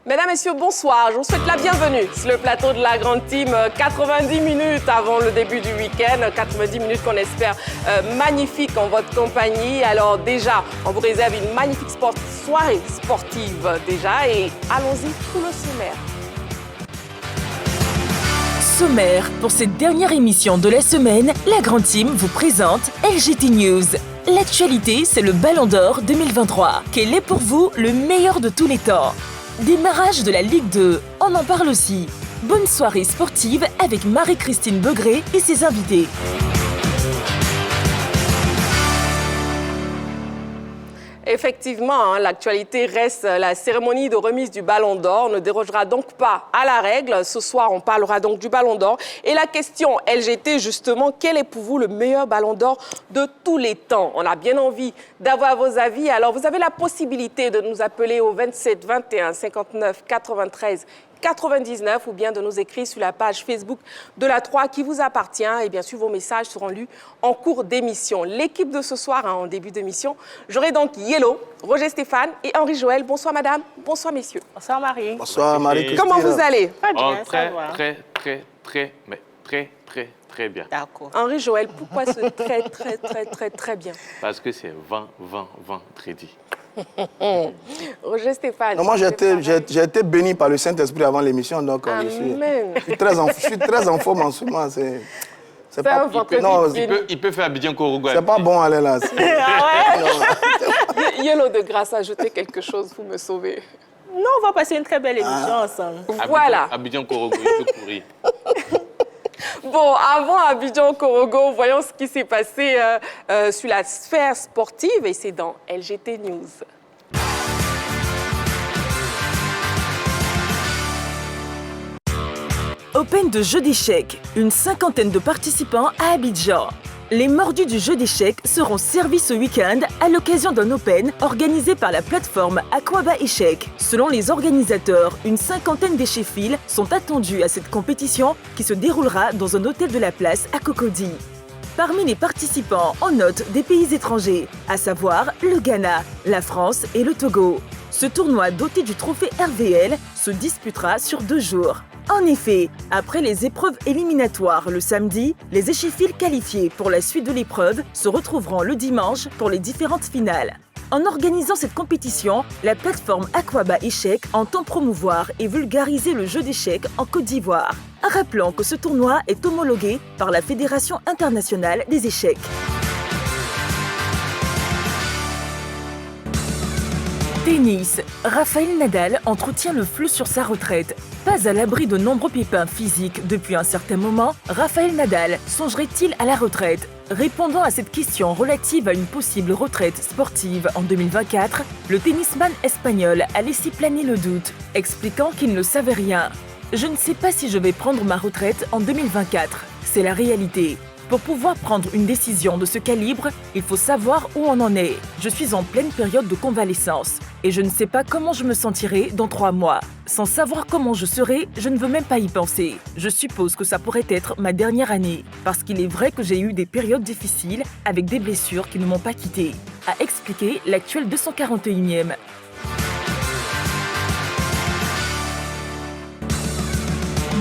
Mesdames, Messieurs, bonsoir. Je vous souhaite la bienvenue sur le plateau de la Grande Team. 90 minutes avant le début du week-end. 90 minutes qu'on espère magnifiques en votre compagnie. Alors déjà, on vous réserve une magnifique soirée sportive déjà. Et allons-y pour le sommaire. Sommaire, pour cette dernière émission de la semaine, la Grande Team vous présente LGT News. L'actualité, c'est le Ballon d'Or 2023. Quel est pour vous le meilleur de tous les temps? Démarrage de la Ligue 2, on en parle aussi. Bonne soirée sportive avec Marie-Christine Begré et ses invités. Effectivement, l'actualité reste la cérémonie de remise du Ballon d'Or ne dérogera donc pas à la règle. Ce soir, on parlera donc du Ballon d'Or. Et la question LGT, justement, quel est pour vous le meilleur Ballon d'Or de tous les temps? On a bien envie d'avoir vos avis. Alors, vous avez la possibilité de nous appeler au 27 21 59 93 99 ou bien de nous écrire sur la page Facebook de la 3 qui vous appartient. Et bien sûr, vos messages seront lus en cours d'émission. L'équipe de ce soir, en début d'émission, j'aurai donc Yellow, Roger Stéphane et Henri Joël. Bonsoir madame, bonsoir messieurs. Bonsoir Marie. Bonsoir Marie-Christine. Comment vous allez? Pas bien, très bien. D'accord. Henri Joël, pourquoi ce très bien? Parce que c'est vendredi. Roger Stéphane. Non, moi, j'ai été béni par le Saint-Esprit avant l'émission, donc Amen. je suis très en forme en ce moment. C'est pas, Il peut faire Abidjan Korogo. c'est pas bon aller là. Yellow de grâce, ajoutez quelque chose, vous me sauvez. Non, on va passer une très belle émission ensemble. Voilà. Abidjan Korogo, il peut courir. Bon, avant Abidjan Korogo, voyons ce qui s'est passé sur la sphère sportive et c'est dans LGT News. Open de jeux d'échecs, une cinquantaine de participants à Abidjan. Les mordus du jeu d'échecs seront servis ce week-end à l'occasion d'un Open organisé par la plateforme Aquaba Échecs. Selon les organisateurs, une cinquantaine d'échéphiles sont attendus à cette compétition qui se déroulera dans un hôtel de la place à Cocody. Parmi les participants, on note des pays étrangers, à savoir le Ghana, la France et le Togo. Ce tournoi doté du trophée RVL se disputera sur 2 jours. En effet, après les épreuves éliminatoires le samedi, les échéphiles qualifiés pour la suite de l'épreuve se retrouveront le dimanche pour les différentes finales. En organisant cette compétition, la plateforme Aquaba Échecs entend promouvoir et vulgariser le jeu d'échecs en Côte d'Ivoire. Rappelons que ce tournoi est homologué par la Fédération internationale des échecs. Tennis. Rafael Nadal entretient le flou sur sa retraite. Pas à l'abri de nombreux pépins physiques depuis un certain moment, Rafael Nadal songerait-il à la retraite? Répondant à cette question relative à une possible retraite sportive en 2024, le tennisman espagnol a laissé planer le doute, expliquant qu'il ne savait rien. « Je ne sais pas si je vais prendre ma retraite en 2024. C'est la réalité. Pour pouvoir prendre une décision de ce calibre, il faut savoir où on en est. Je suis en pleine période de convalescence et je ne sais pas comment je me sentirai dans 3 mois. Sans savoir comment je serai, je ne veux même pas y penser. Je suppose que ça pourrait être ma dernière année, parce qu'il est vrai que j'ai eu des périodes difficiles avec des blessures qui ne m'ont pas quitté, a expliqué l'actuel 241e.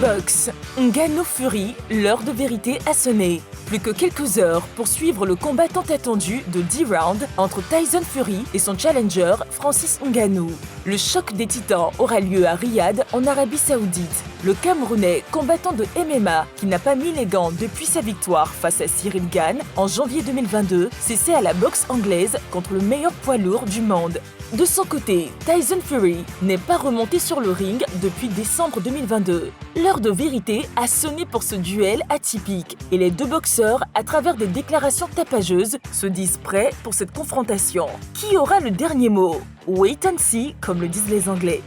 Boxe. Ngannou Fury, l'heure de vérité a sonné. Plus que quelques heures pour suivre le combat tant attendu de 10 rounds entre Tyson Fury et son challenger Francis Ngannou. Le choc des titans aura lieu à Riyad, en Arabie Saoudite. Le Camerounais, combattant de MMA, qui n'a pas mis les gants depuis sa victoire face à Cyril Gane en janvier 2022, s'essaie à la boxe anglaise contre le meilleur poids lourd du monde. De son côté, Tyson Fury n'est pas remonté sur le ring depuis décembre 2022. L'heure de vérité a sonné pour ce duel atypique et les deux boxeurs, à travers des déclarations tapageuses, se disent prêts pour cette confrontation. Qui aura le dernier mot? Wait and see, comme le disent les Anglais.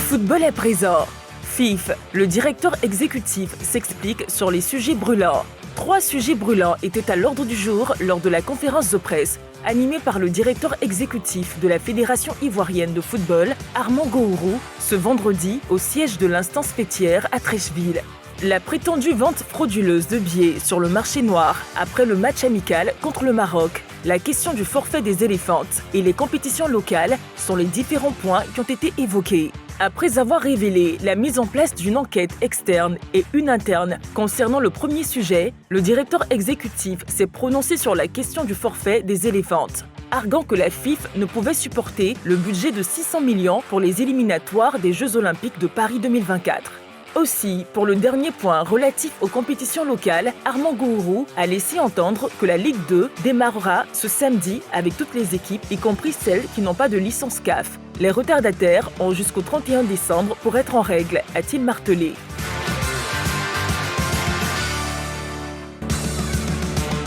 Football à présent. FIF, le directeur exécutif, s'explique sur les sujets brûlants. 3 sujets brûlants étaient à l'ordre du jour lors de la conférence de presse animée par le directeur exécutif de la Fédération ivoirienne de football, Armand Gourou, ce vendredi au siège de l'instance faîtière à Treichville. La prétendue vente frauduleuse de billets sur le marché noir après le match amical contre le Maroc. La question du forfait des éléphantes et les compétitions locales sont les différents points qui ont été évoqués. Après avoir révélé la mise en place d'une enquête externe et une interne concernant le premier sujet, le directeur exécutif s'est prononcé sur la question du forfait des éléphantes, arguant que la FIF ne pouvait supporter le budget de 600 millions pour les éliminatoires des Jeux Olympiques de Paris 2024. Aussi, pour le dernier point relatif aux compétitions locales, Armand Gourourou a laissé entendre que la Ligue 2 démarrera ce samedi avec toutes les équipes, y compris celles qui n'ont pas de licence CAF. Les retardataires ont jusqu'au 31 décembre pour être en règle, a-t-il martelé.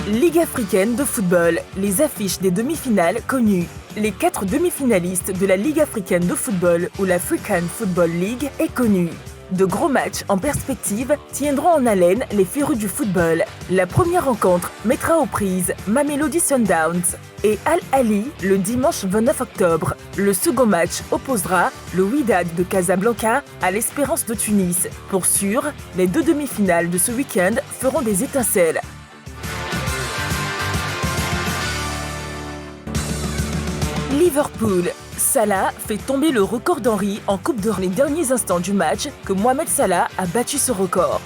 Ligue africaine de football, les affiches des demi-finales connues. Les 4 demi-finalistes de la Ligue africaine de football ou l'African Football League est connue. De gros matchs en perspective tiendront en haleine les férus du football. La première rencontre mettra aux prises Mamelodi Sundowns et Al Ahly le dimanche 29 octobre. Le second match opposera le Wydad de Casablanca à l'Espérance de Tunis. Pour sûr, les 2 demi-finales de ce week-end feront des étincelles. Liverpool. Salah fait tomber le record d'Henry en Coupe d'Europe. Les derniers instants du match que Mohamed Salah a battu ce record.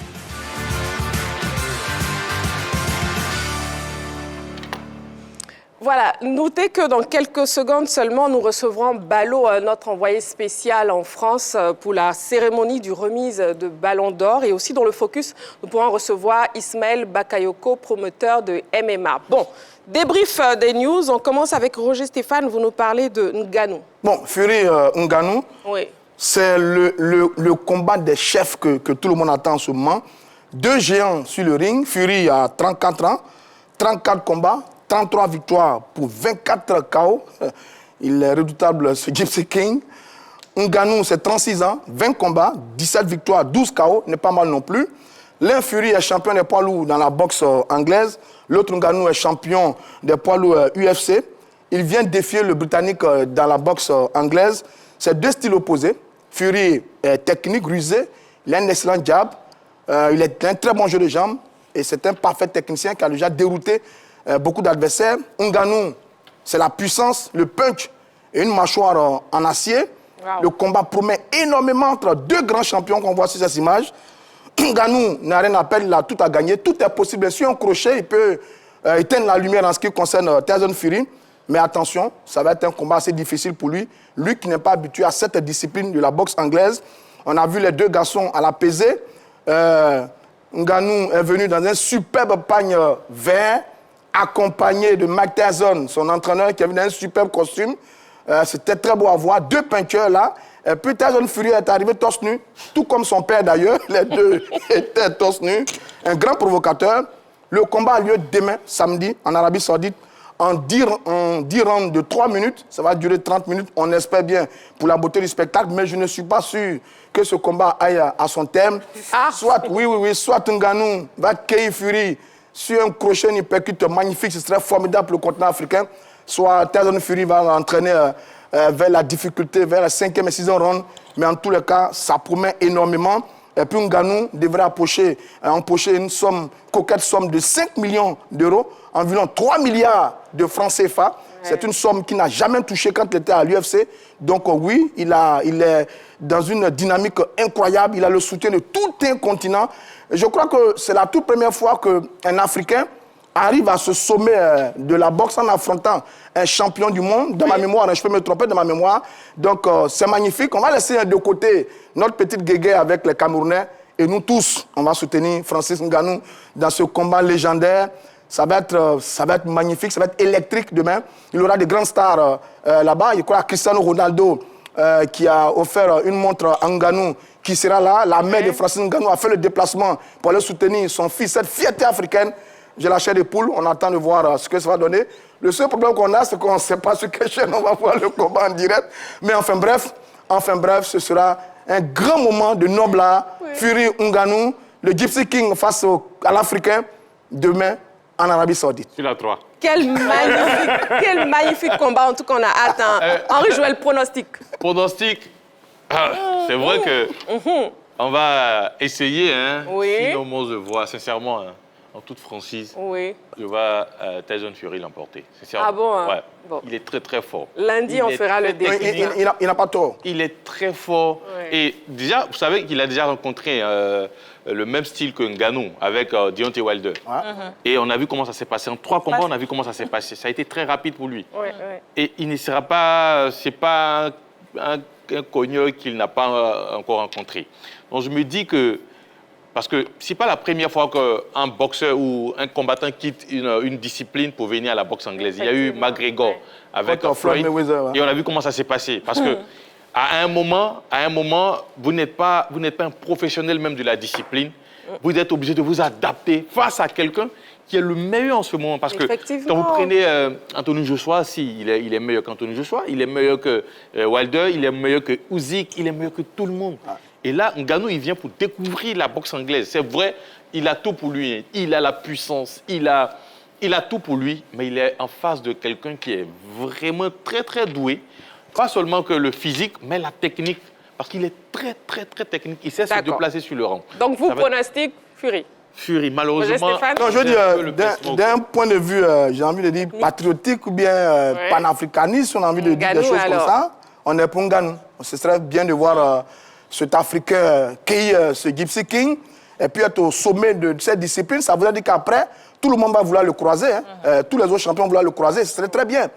Voilà, notez que dans quelques secondes seulement, nous recevrons Ballot, notre envoyé spécial en France, pour la cérémonie du remise de Ballon d'Or. Et aussi dans le Focus, nous pourrons recevoir Ismaël Bakayoko, promoteur de MMA. Bon, débrief des news. On commence avec Roger Stéphane. Vous nous parlez de Ngannou. Bon, Fury Ngannou, Oui. c'est le combat des chefs que tout le monde attend en ce moment. 2 géants sur le ring. Fury a 34 ans, 34 combats, 33 victoires pour 24 KO. Il est redoutable, ce Gypsy King. Ngannou, c'est 36 ans, 20 combats, 17 victoires, 12 KO, n'est pas mal non plus. L'un, Fury, est champion des poids lourds dans la boxe anglaise. L'autre, Ngannou, est champion des poids lourds UFC. Il vient défier le Britannique dans la boxe anglaise. C'est 2 styles opposés. Fury est technique, rusé. Il a un excellent jab. Il est un très bon jeu de jambes. Et c'est un parfait technicien qui a déjà dérouté beaucoup d'adversaires. Ngannou, c'est la puissance, le punch et une mâchoire en acier. Wow. Le combat promet énormément entre 2 grands champions qu'on voit sur ces images. Ngannou n'a rien à perdre, il a tout à gagner. Tout est possible. Sur un crochet, il peut éteindre la lumière en ce qui concerne Tyson Fury. Mais attention, ça va être un combat assez difficile pour lui. Lui qui n'est pas habitué à cette discipline de la boxe anglaise. On a vu les 2 garçons à la pesée. Ngannou est venu dans un superbe pagne vert, accompagné de Mike Tyson, son entraîneur, qui est venu dans un superbe costume. C'était très beau à voir. 2 peintures là. Et puis Tyson Fury est arrivé torse nu, tout comme son père d'ailleurs. Les 2 étaient torse nu. Un grand provocateur. Le combat a lieu demain, samedi, en Arabie Saoudite, en 10 rounds de 3 minutes. Ça va durer 30 minutes, on espère bien, pour la beauté du spectacle. Mais je ne suis pas sûr que ce combat aille à son terme. Soit, soit Ngannou va cueillir Fury sur un crochet, une percute magnifique, ce serait formidable pour le continent africain. Soit Tyson Fury va l'entraîner vers la difficulté, vers la 5e et 6e round. Mais en tous les cas, ça promet énormément. Et puis Ngannou devrait empocher une coquette somme de 5 millions d'euros, environ 3 milliards de francs CFA. Ouais. C'est une somme qu'il n'a jamais touchée quand il était à l'UFC. Donc oui, il est dans une dynamique incroyable. Il a le soutien de tout un continent. Et je crois que c'est la toute première fois qu'un Africain arrive à ce sommet de la boxe en affrontant un champion du monde. Dans ma mémoire, je peux me tromper de ma mémoire. Donc c'est magnifique. On va laisser de côté notre petite guéguerre avec les Camerounais. Et nous tous, on va soutenir Francis Ngannou dans ce combat légendaire. Ça va être magnifique, ça va être électrique demain. Il y aura des grandes stars là-bas. Je crois Cristiano Ronaldo qui a offert une montre à Ngannou qui sera là. La mère de Francis Ngannou a fait le déplacement pour aller soutenir son fils, cette fierté africaine. J'ai la chair de poule, on attend de voir ce que ça va donner. Le seul problème qu'on a, c'est qu'on ne sait pas sur quelle chaîne on va voir le combat en direct. Mais enfin bref, ce sera un grand moment de noble art. Fury Ngannou, le Gypsy King face à l'Africain, demain en Arabie Saoudite. Sur la 3. Quel magnifique combat, en tout cas on a hâte. Henri Joël, pronostic. Pronostic, c'est vrai que on va essayer, hein, Oui. si nos mots se voient, sincèrement. Hein. en toute franchise, Oui. je vois Tyson Fury l'emporter. Ah bon, hein? Ouais. Bon. Il est très, très fort. Lundi, on fera le débrief. Il n'a pas tort. Il est très fort. Ouais. Et déjà, vous savez qu'il a déjà rencontré le même style que Ngannou avec Deontay Wilder. Et on a vu comment ça s'est passé. En 3 combats, on a vu comment ça s'est passé. Ça a été très rapide pour lui. Ouais, ouais. Et il ne sera pas... C'est pas un cogneur qu'il n'a pas encore rencontré. Donc je me dis que... Parce que ce n'est pas la première fois qu'un boxeur ou un combattant quitte une discipline pour venir à la boxe anglaise. Il y a eu McGregor avec Floyd. Et on a vu comment ça s'est passé. Parce que à un moment, vous n'êtes pas un professionnel même de la discipline. Vous êtes obligé de vous adapter face à quelqu'un qui est le meilleur en ce moment. Parce que quand vous prenez Anthony Joshua, il est meilleur qu'Anthony Joshua, il est meilleur que Wilder, il est meilleur que Usyk, il est meilleur que tout le monde. Et là, Ngannou, il vient pour découvrir la boxe anglaise. C'est vrai, il a tout pour lui. Il a la puissance, il a tout pour lui, mais il est en face de quelqu'un qui est vraiment très, très doué. Pas seulement que le physique, mais la technique. Parce qu'il est très, très, très technique. Il sait se déplacer sur le rang. Donc, vous pronostiquez Fury? Fury, malheureusement... Non, je veux dire, d'un point de vue, j'ai envie de dire, patriotique ou bien panafricaniste, on a envie de dire des choses comme ça, on est pour Ngannou. Ce serait bien de voir cet Africain cueillir ce Gypsy King et puis être au sommet de cette discipline. Ça voudrait dire qu'après, tout le monde va vouloir le croiser. Tous les autres champions vont vouloir le croiser. Ce serait très bien.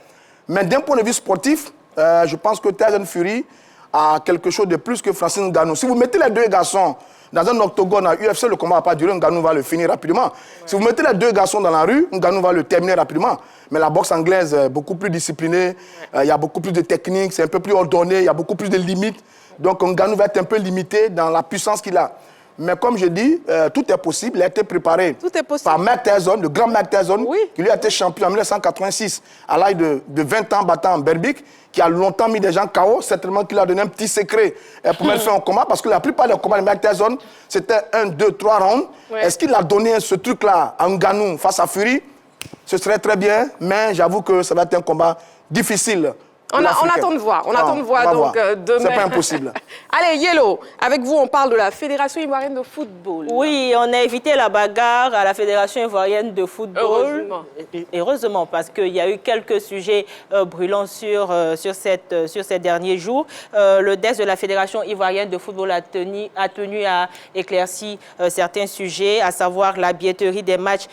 Mais d'un point de vue sportif, je pense que Tyson Fury a quelque chose de plus que Francis Ngannou. Si vous mettez les deux garçons dans un octogone à UFC, le combat ne va pas durer, Ngannou va le finir rapidement. Si vous mettez les deux garçons dans la rue, Ngannou va le terminer rapidement. Mais la boxe anglaise est beaucoup plus disciplinée, il y a beaucoup plus de techniques, c'est un peu plus ordonné, il y a beaucoup plus de limites. Donc Ngannou va être un peu limité dans la puissance qu'il a. Mais comme je dis, tout est possible. Il a été préparé par Mike Tyson, le grand Mike Tyson, qui lui a été champion en 1986, à l'âge de 20 ans, battant en Berbick, qui a longtemps mis des gens KO. Certainement qu'il a donné un petit secret pour mettre fin au combat, parce que la plupart des combats de Mike Tyson, c'était 1, 2, 3 rounds. Est-ce qu'il a donné ce truc-là à Ngannou face à Fury? Ce serait très bien, mais j'avoue que ça va être un combat difficile. On attend de voir. On attend de voir donc demain. C'est pas impossible. Allez, Yellow, avec vous, on parle de la Fédération ivoirienne de football. Oui, on a évité la bagarre à la Fédération ivoirienne de football. Heureusement. Heureusement, parce qu'il y a eu quelques sujets brûlants sur ces derniers jours. Le desk de la Fédération ivoirienne de football a tenu à éclaircir certains sujets, à savoir la billetterie des matchs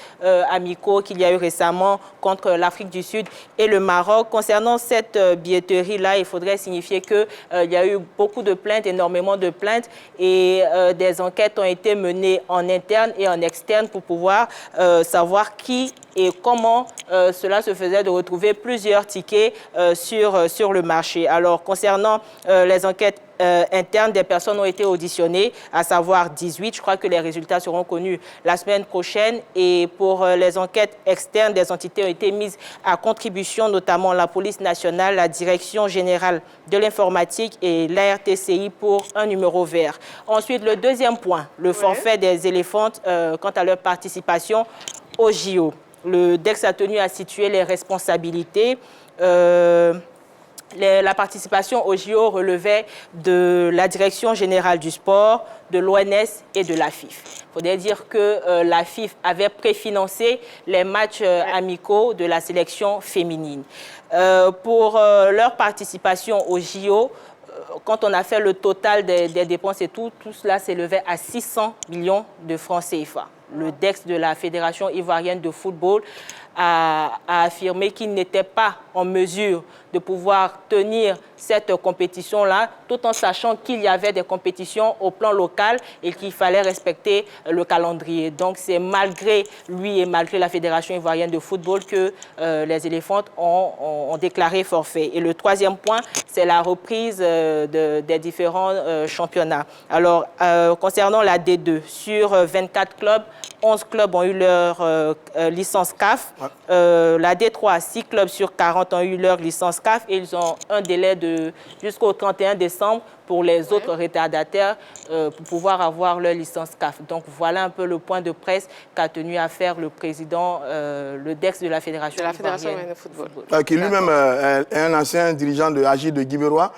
amicaux qu'il y a eu récemment contre l'Afrique du Sud et le Maroc. Concernant cette billetterie-là, il faudrait signifier qu'il y a eu beaucoup de plaintes, énormément de plaintes, et des enquêtes ont été menées en interne et en externe pour pouvoir savoir qui et comment cela se faisait de retrouver plusieurs tickets sur le marché. Alors, concernant les enquêtes internes, des personnes ont été auditionnées, à savoir 18. Je crois que les résultats seront connus la semaine prochaine. Et pour les enquêtes externes, des entités ont été mises à contribution, notamment la police nationale, la direction générale de l'informatique et l'ARTCI pour un numéro vert. Ensuite, le deuxième point, le forfait des éléphants quant à leur participation au JO. Le DEX a tenu à situer les responsabilités. La participation au JO relevait de la Direction générale du sport, de l'ONS et de la FIF. Il faudrait dire que la FIF avait préfinancé les matchs amicaux de la sélection féminine. Pour leur participation au JO, quand on a fait le total des dépenses et tout cela s'élevait à 600 millions de francs CFA. Le DEX de la Fédération ivoirienne de football a affirmé qu'il n'était pas en mesure de pouvoir tenir cette compétition-là, tout en sachant qu'il y avait des compétitions au plan local et qu'il fallait respecter le calendrier. Donc c'est malgré lui et malgré la Fédération ivoirienne de football que les éléphants ont déclaré forfait. Et le troisième point, c'est la reprise des différents championnats. Alors, concernant la D2, sur 24 clubs, 11 clubs ont eu leur licence CAF. La D3, 6 clubs sur 40 ont eu leur licence CAF et ils ont un délai jusqu'au 31 décembre pour les autres retardataires pour pouvoir avoir leur licence CAF. Donc voilà un peu le point de presse qu'a tenu à faire le président, le DEX de la Fédération ivoirienne de football. Qui lui-même est un ancien dirigeant de AJ de Guibérois.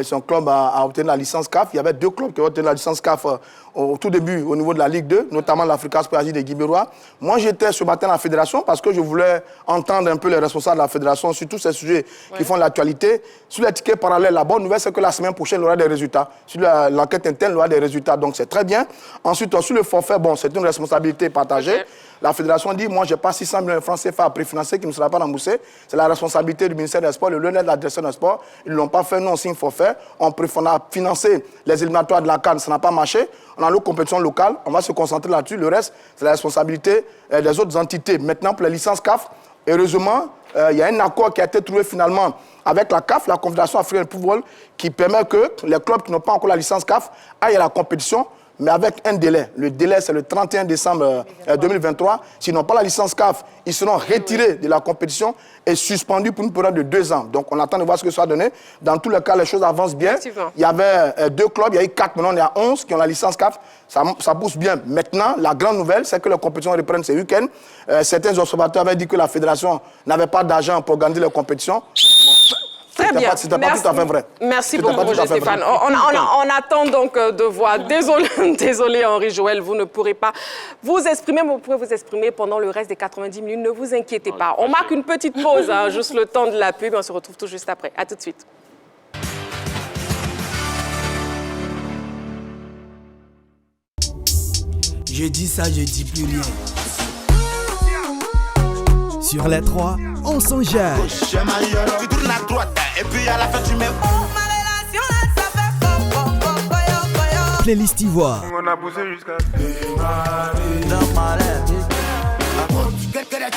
Son club a obtenu la licence CAF. Il y avait 2 clubs qui ont obtenu la licence CAF au tout début au niveau de la Ligue 2, notamment l'Africa Sport AJ de Guibérois. Moi, j'étais ce matin à la fédération parce que je voulais entendre un peu les responsables de la fédération sur tous ces sujets qui font l'actualité. Sur les tickets parallèles, la bonne nouvelle, c'est que la semaine prochaine, il y aura des résultats. Sur l'enquête interne, il y aura des résultats. Donc, c'est très bien. Ensuite, sur le forfait, bon, c'est une responsabilité partagée. La fédération dit, moi, je n'ai pas 600 millions de francs CFA à préfinancer qui ne sera pas remboursé. C'est la responsabilité du ministère des Sports, le lieutenant de la direction des Sports. Ils ne l'ont pas fait, nous, on signe forfait. On a financé les éliminatoires de la CAN, ça n'a pas marché. On a nos compétitions locales, on va se concentrer là-dessus. Le reste, c'est la responsabilité des autres entités. Maintenant, pour les licences CAF, heureusement, il y a un accord qui a été trouvé finalement avec la CAF, la Confédération africaine de football, qui permet que les clubs qui n'ont pas encore la licence CAF aillent à la compétition, mais avec un délai. Le délai, c'est le 31 décembre 2023. S'ils n'ont pas la licence CAF, ils seront retirés de la compétition et suspendus pour une période de 2 ans. Donc, on attend de voir ce que ça va donner. Dans tous les cas, les choses avancent bien. Il y avait 2 clubs, il y a eu 4, maintenant il y a 11 qui ont la licence CAF. Ça pousse bien. Maintenant, la grande nouvelle, c'est que les compétitions reprennent ce week-end. Certains observateurs avaient dit que la fédération n'avait pas d'argent pour organiser les compétitions. Très bien. C'était pas tout à fait vrai. Merci beaucoup, Roger Stéphane. On attend donc de voir. Désolé, Henri Joël, vous ne pourrez pas vous exprimer, mais vous pouvez vous exprimer pendant le reste des 90 minutes. Ne vous inquiétez pas. On marque une petite pause, juste le temps de la pub, et on se retrouve tout juste après. À tout de suite. Je dis ça, je dis plus rien. Sur les 3, on s'engage. Tu tournes à droite et puis à la fin tu mets. Playlist Ivoire. On a poussé jusqu'à.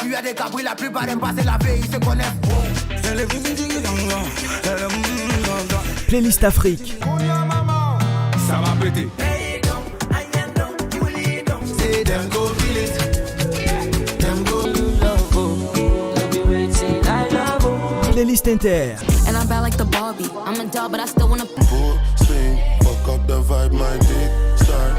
Tu as des cabris, la plupart aiment passer la vie, ils se connaissent. Playlist Afrique. Ça va péter. Playlist Inter. And I'm bad like the Barbie. I'm a doll, but I still wanna. Fuck up the vibe, my dick start.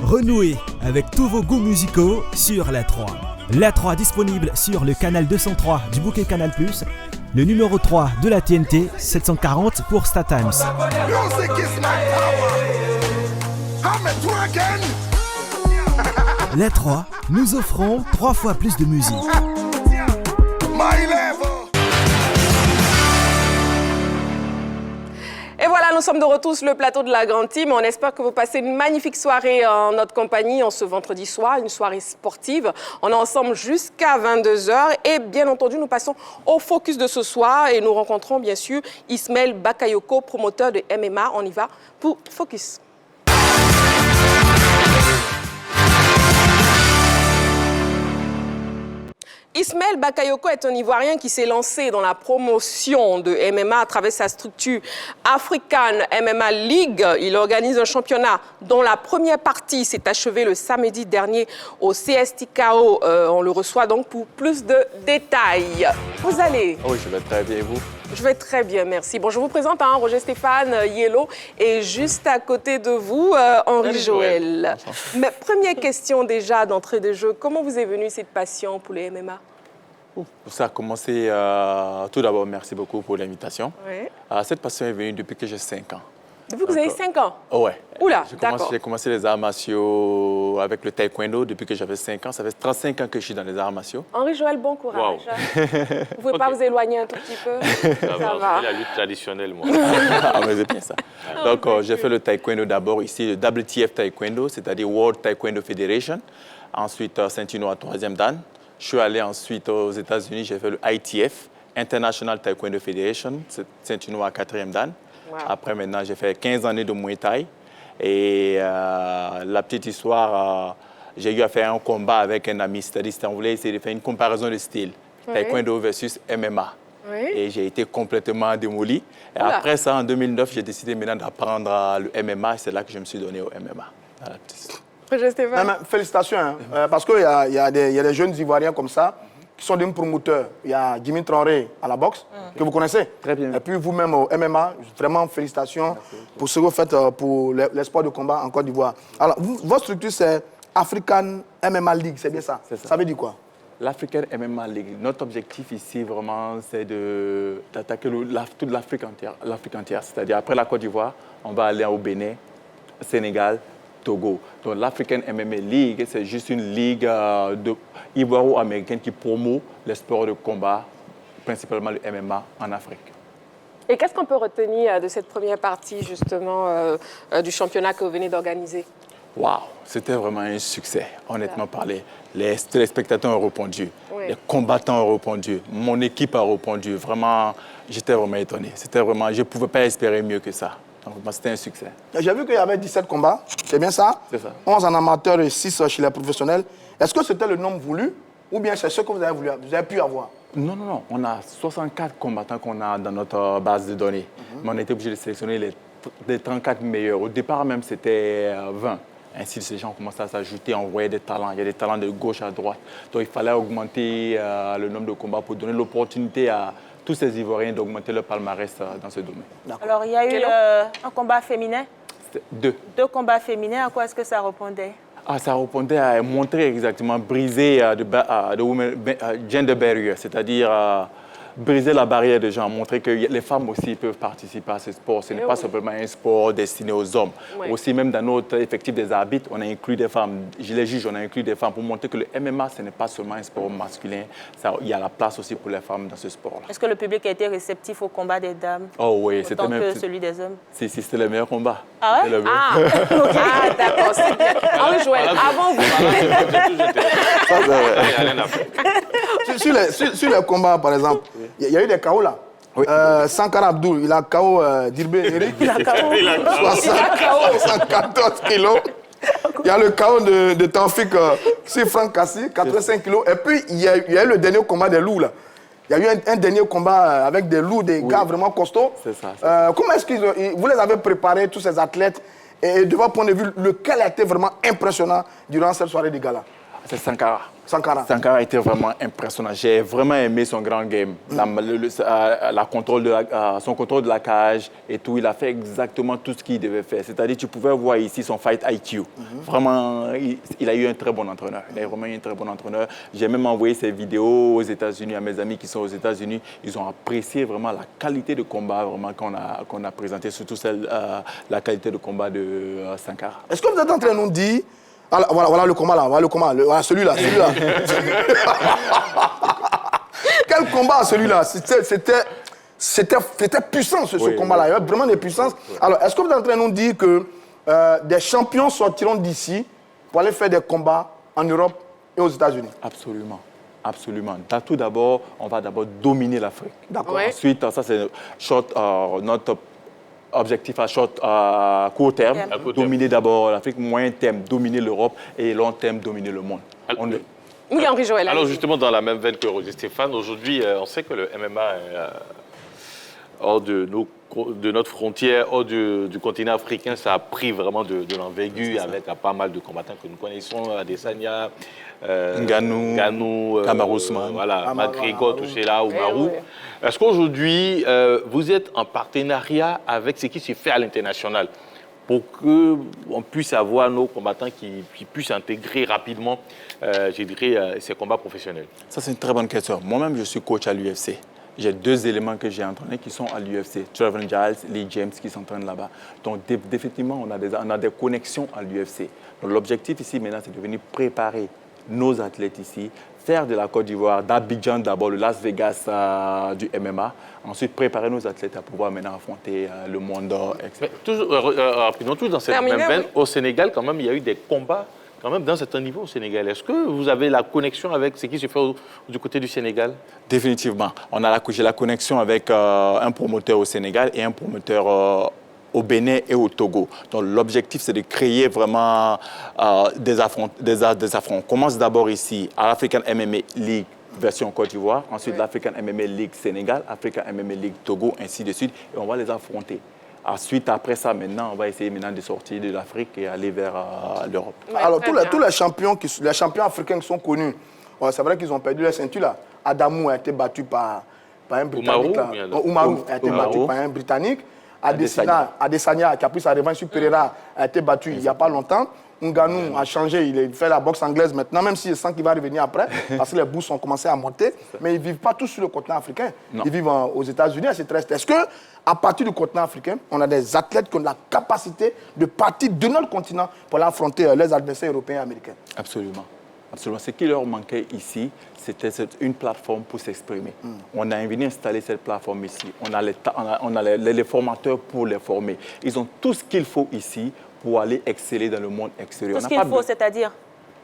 Renouez avec tous vos goûts musicaux sur la 3. La 3 disponible sur le canal 203 du bouquet Canal+, le numéro 3 de la TNT 740 pour StarTimes. La 3, nous offrons 3 fois plus de musique. Et voilà, nous sommes de retour sur le plateau de la Grande Team. On espère que vous passez une magnifique soirée en notre compagnie en ce vendredi soir, une soirée sportive. On est ensemble jusqu'à 22 h. Et bien entendu, nous passons au focus de ce soir et nous rencontrons bien sûr Ismaël Bakayoko, promoteur de MMA. On y va pour Focus. Ismaël Bakayoko est un Ivoirien qui s'est lancé dans la promotion de MMA à travers sa structure African MMA League. Il organise un championnat dont la première partie s'est achevée le samedi dernier au CSTKO. On le reçoit donc pour plus de détails. Vous allez? Oui, je vais très bien, et vous? Je vais très bien, merci. Bon, je vous présente Roger Stéphane Yellow et juste à côté de vous, Henri Joël. Mais première question déjà d'entrée de jeu, comment vous est venue cette passion pour les MMA? Ça a commencé, tout d'abord, merci beaucoup pour l'invitation. Oui. Cette passion est venue depuis que j'ai 5 ans. Depuis que vous avez 5 ans? Ouais. Oula, d'accord. J'ai commencé les arts martiaux avec le taekwondo depuis que j'avais 5 ans. Ça fait 35 ans que je suis dans les arts martiaux. Henri Joël, bon courage. Wow. Vous pouvez pas vous éloigner un tout petit peu? Ça va. La lutte traditionnelle, moi. Ah, mais c'est bien ça. Donc, j'ai fait le taekwondo d'abord ici, le WTF Taekwondo, c'est-à-dire World Taekwondo Federation. Ensuite, ceinture noire 3e dan. Je suis allé ensuite aux États-Unis, j'ai fait le ITF, International Taekwondo Federation, ceinture noire 4e dan. Wow. Après, maintenant, j'ai fait 15 années de Muay Thai. Et la petite histoire, j'ai eu à faire un combat avec un ami. C'est-à-dire qu'on voulait essayer de faire une comparaison de style. Oui. Taekwondo versus MMA. Oui. Et j'ai été complètement démoli. Et après ça, en 2009, j'ai décidé maintenant d'apprendre le MMA. Et c'est là que je me suis donné au MMA. Voilà. Félicitations, hein, parce qu'il y a des jeunes Ivoiriens comme ça qui sont des promoteurs. Il y a Jimmy Traoré à la boxe, que vous connaissez. Très bien. Et puis vous-même au MMA, vraiment félicitations pour ce que vous faites pour les sports de combat en Côte d'Ivoire. Alors, votre structure, c'est African MMA League, c'est bien ça? C'est ça. Ça veut dire quoi? L'African MMA League, notre objectif ici, vraiment, c'est d'attaquer toute l'Afrique entière. C'est-à-dire, après la Côte d'Ivoire, on va aller au Bénin, Sénégal, Togo. Donc, l'African MMA League, c'est juste une ligue ivoiro-américaine qui promeut les sports de combat, principalement le MMA en Afrique. Et qu'est-ce qu'on peut retenir de cette première partie, justement, du championnat que vous venez d'organiser? Waouh, c'était vraiment un succès, honnêtement parlé. Les téléspectateurs ont répondu, les combattants ont répondu, mon équipe a répondu. Vraiment, j'étais vraiment étonné. C'était vraiment, je ne pouvais pas espérer mieux que ça. Donc, c'était un succès. J'ai vu qu'il y avait 17 combats, c'est bien ça? C'est ça. 11 en amateur et 6 chez les professionnels. Est-ce que c'était le nombre voulu ou bien c'est ce que vous avez pu avoir? Non, non, non. On a 64 combattants qu'on a dans notre base de données. Mais on a été obligé de sélectionner les 34 meilleurs. Au départ même, c'était 20. Ainsi, ces gens ont commencé à s'ajouter, on voyait des talents. Il y a des talents de gauche à droite. Donc, il fallait augmenter le nombre de combats pour donner l'opportunité à tous ces Ivoiriens d'augmenter leur palmarès dans ce domaine. Alors, il y a eu un combat féminin? Deux. Deux combats féminins. À quoi est-ce que ça répondait? Ça répondait à montrer exactement, briser gender barrier, c'est-à-dire briser la barrière des gens, montrer que les femmes aussi peuvent participer à ce sport. Ce n'est pas simplement un sport destiné aux hommes. Aussi, même dans notre effectif des arbitres, on a inclus des femmes. Les juges, on a inclus des femmes pour montrer que le MMA, ce n'est pas seulement un sport masculin. Il y a la place aussi pour les femmes dans ce sport-là. Est-ce que le public a été réceptif au combat des dames? Oh oui, c'était même que celui des hommes? Si, c'était le meilleur combat. Ah ouais? D'accord, c'est bien. Henri Joël, avant vous. Sur les combats, par exemple, il y a eu des KO là. Oui. Sankara Abdul, il a KO Dirbé Eric. Il a KO 74 kilos. Il y a le KO de Taufik sur Franck Kassi, 85 kilos. Et puis, il y a eu le dernier combat des loups là. Il y a eu un dernier combat avec des loups, des gars vraiment costauds. C'est ça. Comment est-ce que vous les avez préparés, tous ces athlètes? Et de votre point de vue, lequel a été vraiment impressionnant durant cette soirée de gala? C'est Sankara. Sankara a été vraiment impressionnant. J'ai vraiment aimé son grand game. Son contrôle de la cage et tout. Il a fait exactement tout ce qu'il devait faire. C'est-à-dire, tu pouvais voir ici son fight IQ. Vraiment, il a eu un très bon entraîneur. Il a vraiment eu un très bon entraîneur. J'ai même envoyé ces vidéos aux États-Unis, à mes amis qui sont aux États-Unis. Ils ont apprécié vraiment la qualité de combat vraiment qu'on a présenté, surtout la qualité de combat de Sankara. Est-ce que vous êtes en train de nous dire... Voilà le combat là, voilà celui-là. Quel combat celui-là? C'était puissant ce combat-là, il y avait vraiment des puissances. Alors, est-ce que vous êtes en train de nous dire que des champions sortiront d'ici pour aller faire des combats en Europe et aux États-Unis? Absolument. Absolument. Tout d'abord, on va d'abord dominer l'Afrique. D'accord. Ensuite, ça c'est notre objectif à court terme, dominer d'abord l'Afrique, moyen terme, dominer l'Europe et long terme, dominer le monde. Oui, Henri Joël. Alors justement, dans la même veine que Roger Stéphane, aujourd'hui, on sait que le MMA est hors de notre frontière, hors du continent africain, ça a pris vraiment de l'envergure avec pas mal de combattants que nous connaissons, Adesanya, Ngannou, Kamaru Usman, McGregor, Touchela, Oumarou. Est-ce qu'aujourd'hui, vous êtes en partenariat avec ce qui se fait à l'international pour qu'on puisse avoir nos combattants qui puissent intégrer rapidement, je dirais, ces combats professionnels? Ça, c'est une très bonne question. Moi-même, je suis coach à l'UFC. J'ai deux éléments que j'ai entraînés qui sont à l'UFC. Trevor Giles, Lee James qui s'entraînent là-bas. Donc, définitivement, on a des connexions à l'UFC. Donc, l'objectif ici, maintenant, c'est de venir préparer nos athlètes ici, faire de la Côte d'Ivoire, d'Abidjan d'abord, le Las Vegas du MMA, ensuite préparer nos athlètes à pouvoir maintenant affronter le monde. Rapidement, tout dans cette même veine, au Sénégal, quand même, il y a eu des combats quand même d'un certain niveau au Sénégal. Est-ce que vous avez la connexion avec ce qui se fait du côté du Sénégal? Définitivement. J'ai la connexion avec un promoteur au Sénégal et un promoteur au Bénin et au Togo. Donc l'objectif, c'est de créer vraiment des affronts. On commence d'abord ici à l'African MMA League version Côte d'Ivoire, ensuite l'African MMA League Sénégal, African MMA League Togo, ainsi de suite, et on va les affronter. Ensuite, après ça, maintenant, on va essayer de sortir de l'Afrique et aller vers l'Europe. Alors, tous les champions africains qui sont connus, c'est vrai qu'ils ont perdu la ceinture là. Adamou a été battu par un Britannique. Oumarou a été battu par un Britannique. Adesanya, qui a pris sa revanche sur Pereira, a été battu il n'y a pas longtemps. Ngannou a changé, il fait la boxe anglaise maintenant, même si je sens qu'il va revenir après, parce que les bourses ont commencé à monter. Mais ils ne vivent pas tous sur le continent africain. Non. Ils vivent aux États-Unis, c'est très. Est-ce qu'à partir du continent africain, on a des athlètes qui ont la capacité de partir de notre continent pour aller affronter les adversaires européens et américains? Absolument. Absolument. Ce qui leur manquait ici, c'était une plateforme pour s'exprimer. On a venu installer cette plateforme ici. On a les formateurs pour les former. Ils ont tout ce qu'il faut ici pour aller exceller dans le monde extérieur. Tout ce qu'il faut, c'est-à-dire?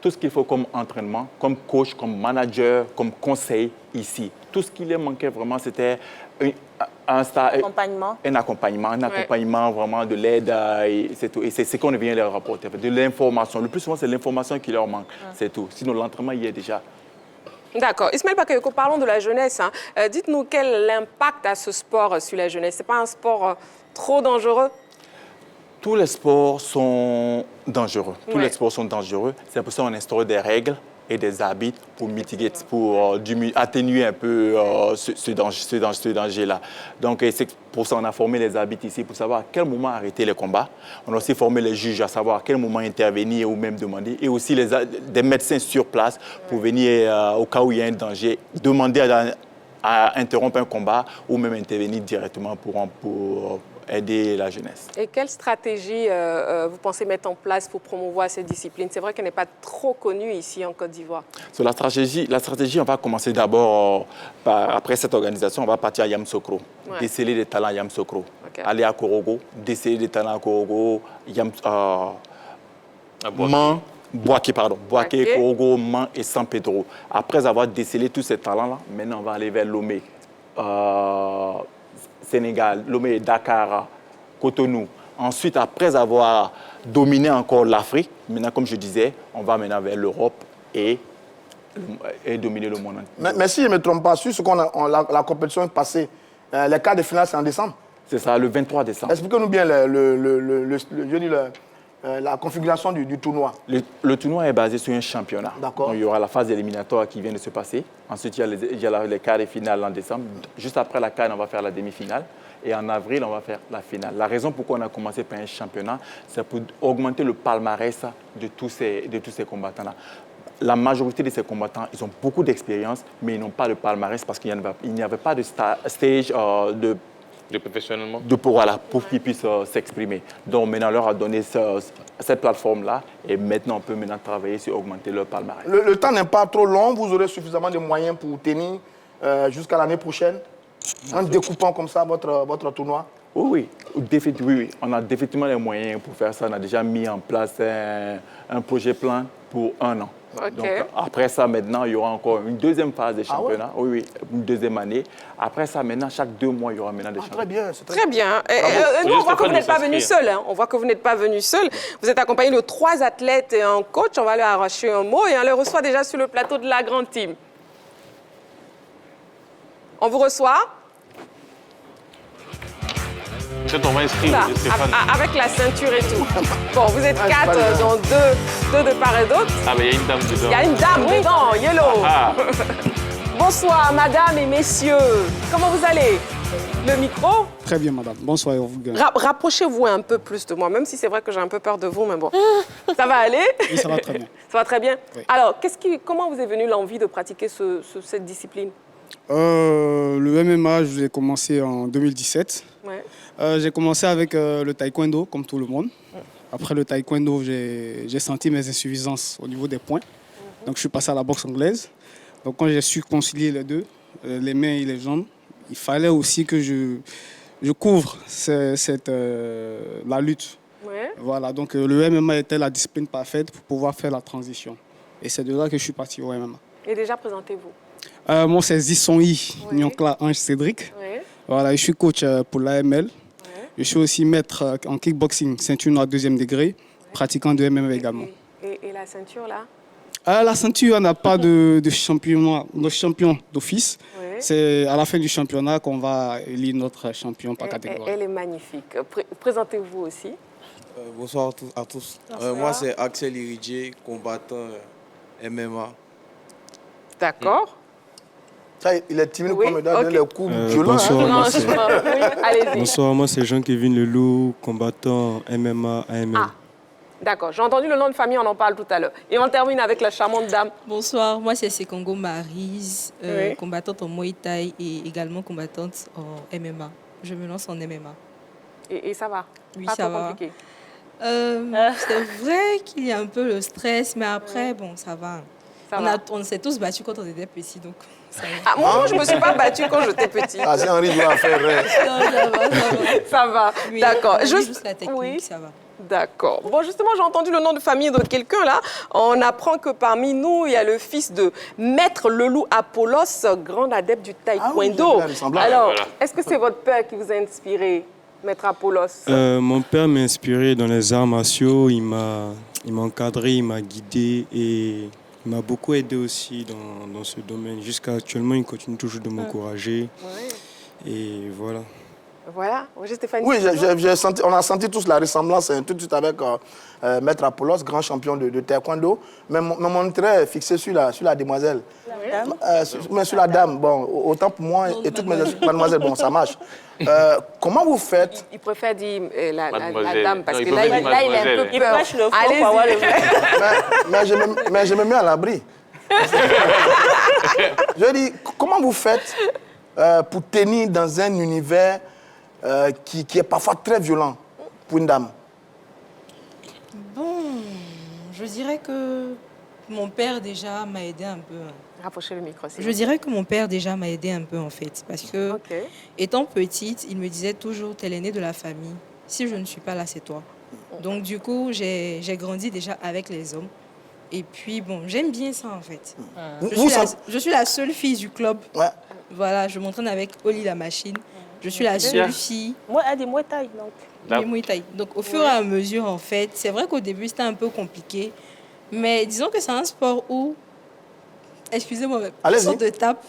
Tout ce qu'il faut comme entraînement, comme coach, comme manager, comme conseil ici. Tout ce qui leur manquait vraiment, c'était un accompagnement vraiment de l'aide, c'est tout. Et c'est ce qu'on vient leur rapporter, de l'information. Le plus souvent, c'est l'information qui leur manque, c'est tout. Sinon, l'entraînement y est déjà. D'accord. Ismaël Bakayoko, parlons de la jeunesse. Dites-nous quel est l'impact à ce sport sur la jeunesse. Ce n'est pas un sport trop dangereux? Tous les sports sont dangereux. Tous les sports sont dangereux. C'est pour ça qu'on instaure des règles et des habits pour mitiguer, pour atténuer un peu ce danger-là. Donc, c'est pour ça qu'on a formé les habits ici, pour savoir à quel moment arrêter les combats. On a aussi formé les juges à savoir à quel moment intervenir ou même demander. Et aussi des médecins sur place pour venir, au cas où il y a un danger, demander à interrompre un combat ou même intervenir directement pour aider la jeunesse. Et quelle stratégie vous pensez mettre en place pour promouvoir cette discipline? C'est vrai qu'elle n'est pas trop connue ici en Côte d'Ivoire. So, la stratégie, on va commencer d'abord, après cette organisation, on va partir à Yamoussoukro, déceler des talents à Yamoussoukro. Aller à Korogo, déceler des talents à Korogo, Boaké, Korogo, Man et San Pedro. Après avoir décelé tous ces talents-là, maintenant on va aller vers Lomé. Sénégal, Lomé, Dakar, Cotonou. Ensuite, après avoir dominé encore l'Afrique, maintenant, comme je disais, on va maintenant vers l'Europe et dominer le monde entier. Mais si je ne me trompe pas, sur ce la compétition est passée, les quarts de finale, c'est en décembre? C'est ça, le 23 décembre. Expliquez-nous bien la configuration du tournoi. Le tournoi est basé sur un championnat. D'accord. Donc, il y aura la phase éliminatoire qui vient de se passer. Ensuite, il y a les quarts de finale en décembre. Juste après la CAN, on va faire la demi-finale. Et en avril, on va faire la finale. La raison pourquoi on a commencé par un championnat, c'est pour augmenter le palmarès de tous ces combattants-là. La majorité de ces combattants, ils ont beaucoup d'expérience, mais ils n'ont pas de palmarès parce qu'il n'y avait pas de stage de professionnellement. Pour qu'ils puissent s'exprimer. Donc maintenant, on leur a donné cette plateforme-là et maintenant, on peut maintenant travailler sur augmenter leur palmarès. Le temps n'est pas trop long, vous aurez suffisamment de moyens pour tenir jusqu'à l'année prochaine, en découpant comme ça votre tournoi? Oui, on a définitivement les moyens pour faire ça. On a déjà mis en place un projet plan pour 1 an. Okay. Donc, après ça, maintenant, il y aura encore une deuxième phase de championnat. Oui, une deuxième année. Après ça, maintenant, chaque 2 mois, il y aura maintenant des championnats. Très bien, c'est très bien. Nous, on voit que vous n'êtes pas venu seul. On voit que vous n'êtes pas venu seul. Vous êtes accompagné de 3 athlètes et un coach. On va leur arracher un mot et on les reçoit déjà sur le plateau de la grande team. On vous reçoit. On va inscrire avec la ceinture et tout. Bon, vous êtes 4, dont 2 de part et d'autre. Ah, mais il y a une dame dedans. Il y a une dame dedans, yellow. Bonsoir, madame et messieurs. Comment vous allez? Le micro? Très bien, madame. Bonsoir. Rapprochez-vous un peu plus de moi, même si c'est vrai que j'ai un peu peur de vous, mais bon. Ça va aller? Oui, ça va très bien. Ça va très bien? Oui. Alors, comment vous est venue l'envie de pratiquer cette discipline? Le MMA, je l'ai commencé en 2017. Ouais. J'ai commencé avec le taekwondo, comme tout le monde. Après le taekwondo, j'ai senti mes insuffisances au niveau des points. Donc, je suis passé à la boxe anglaise. Donc, quand j'ai su concilier les deux, les mains et les jambes, il fallait aussi que je couvre la lutte. Ouais. Voilà, donc le MMA était la discipline parfaite pour pouvoir faire la transition. Et c'est de là que je suis parti au MMA. Et déjà, présentez-vous. Moi, c'est Zissonyi Nyonkla Ange Cédric. Ouais. Voilà, je suis coach pour l'AML. Je suis aussi maître en kickboxing, ceinture noire 2e degré, pratiquant de MMA également. Et la ceinture, là? La ceinture, on n'a pas de champion d'office. Ouais. C'est à la fin du championnat qu'on va élire notre champion par catégorie. Elle est magnifique. Présentez-vous aussi. Bonsoir à tous. Moi, c'est Axel Iridje, combattant MMA. D'accord. Ça, il est timide Oui, comme il doit donner les coups violents. Bonsoir, moi, c'est- Oui, allez-y. bonsoir, moi c'est Jean-Kévin Leloup, combattant MMA, AML. Ah, d'accord. J'ai entendu le nom de famille, on en parle tout à l'heure. Et on termine avec la charmante dame. Bonsoir, moi c'est Sekongo Maryse, Oui. combattante en Muay Thai et également combattante en MMA. Je me lance en MMA. Et ça va? Oui, Pas ça trop va. compliqué. C'est vrai qu'il y a un peu le stress, mais après, bon, ça va. Ça va. On s'est tous battus quand on était petits, donc ça va. Ah, moi, je ne me suis pas battue quand j'étais petite. Ah, si Henri doit faire rire. Non, ça va, ça va. Ça va, Oui, d'accord. on oublie juste la technique, ça va. D'accord. Bon, justement, j'ai entendu le nom de famille de quelqu'un là. On apprend que parmi nous, il y a le fils de Maître Leloup Apollos, grand adepte du taekwondo. Alors, Voilà. est-ce que c'est votre père qui vous a inspiré, Maître Apollos? Mon père m'a inspiré dans les arts martiaux, il m'a encadré, il m'a guidé et il m'a beaucoup aidé aussi dans ce domaine. Jusqu'à actuellement, il continue toujours de m'encourager. Et voilà. Voilà. Oui, Stéphanie. Oui, on a senti tous la ressemblance tout de suite avec Maître Apollos, grand champion de taekwondo. Mais mon trait est fixé sur la demoiselle. Mais sur la dame, bon, autant pour moi et toutes mes mademoiselles, bon, ça marche. Comment vous faites? Il préfère dire la Mademoiselle. dame parce Non, que il là, préfère il dire a un peu mademoiselle. peur. Il prêche le faux Allez-y. pour avoir le vrai. Mais je me mets à l'abri. Je dis, comment vous faites pour tenir dans un univers qui est parfois très violent pour une dame? Bon, je dirais que mon père déjà m'a aidé un peu. Rapprochez le micro. Je dirais que mon père déjà m'a aidé un peu en fait. Parce que, étant petite, il me disait toujours, t'es l'aîné de la famille. Si je ne suis pas là, c'est toi. Donc du coup, j'ai grandi déjà avec les hommes. Et puis bon, j'aime bien ça en fait. Je suis la seule fille du club. Voilà, je m'entraîne avec Oli la machine. Je suis la seule fille. Moi, elle dit Muay Thai, donc. Oui, Muay Thai. Donc au fur et à mesure, en fait, c'est vrai qu'au début, c'était un peu compliqué. Mais disons que c'est un sport où, excusez-moi, plus on te tape,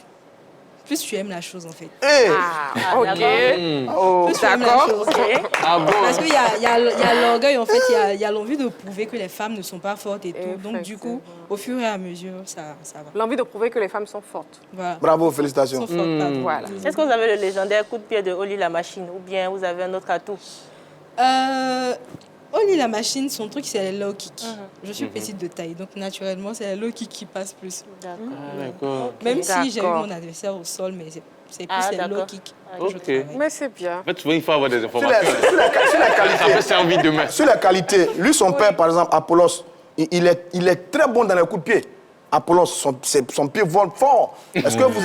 plus tu aimes la chose en fait. Ok. Plus tu aimes la D'accord. chose. Parce qu'il y a l'orgueil, en fait, il y a l'envie de prouver que les femmes ne sont pas fortes et tout. Donc du coup, au fur et à mesure, ça va. L'envie de prouver que les femmes sont fortes. Voilà. Bravo, félicitations. Sont fortes, pardon. Voilà. Est-ce que vous avez le légendaire coup de pied de Oli la machine ou bien vous avez un autre atout? Oli la machine, son truc c'est le low kick. Je suis petite de taille, donc naturellement c'est le low kick qui passe plus. D'accord. Même si j'ai eu mon adversaire au sol, mais c'est plus le low kick que je travaille. Mais c'est bien. En fait, souvent, il faut avoir des informations. Sur la qualité. Ça peut servir demain. Sur la qualité, lui, son père, par exemple, Apollos, il est très bon dans les coups de pied. Apollos, son pied vole fort. Est-ce que vous...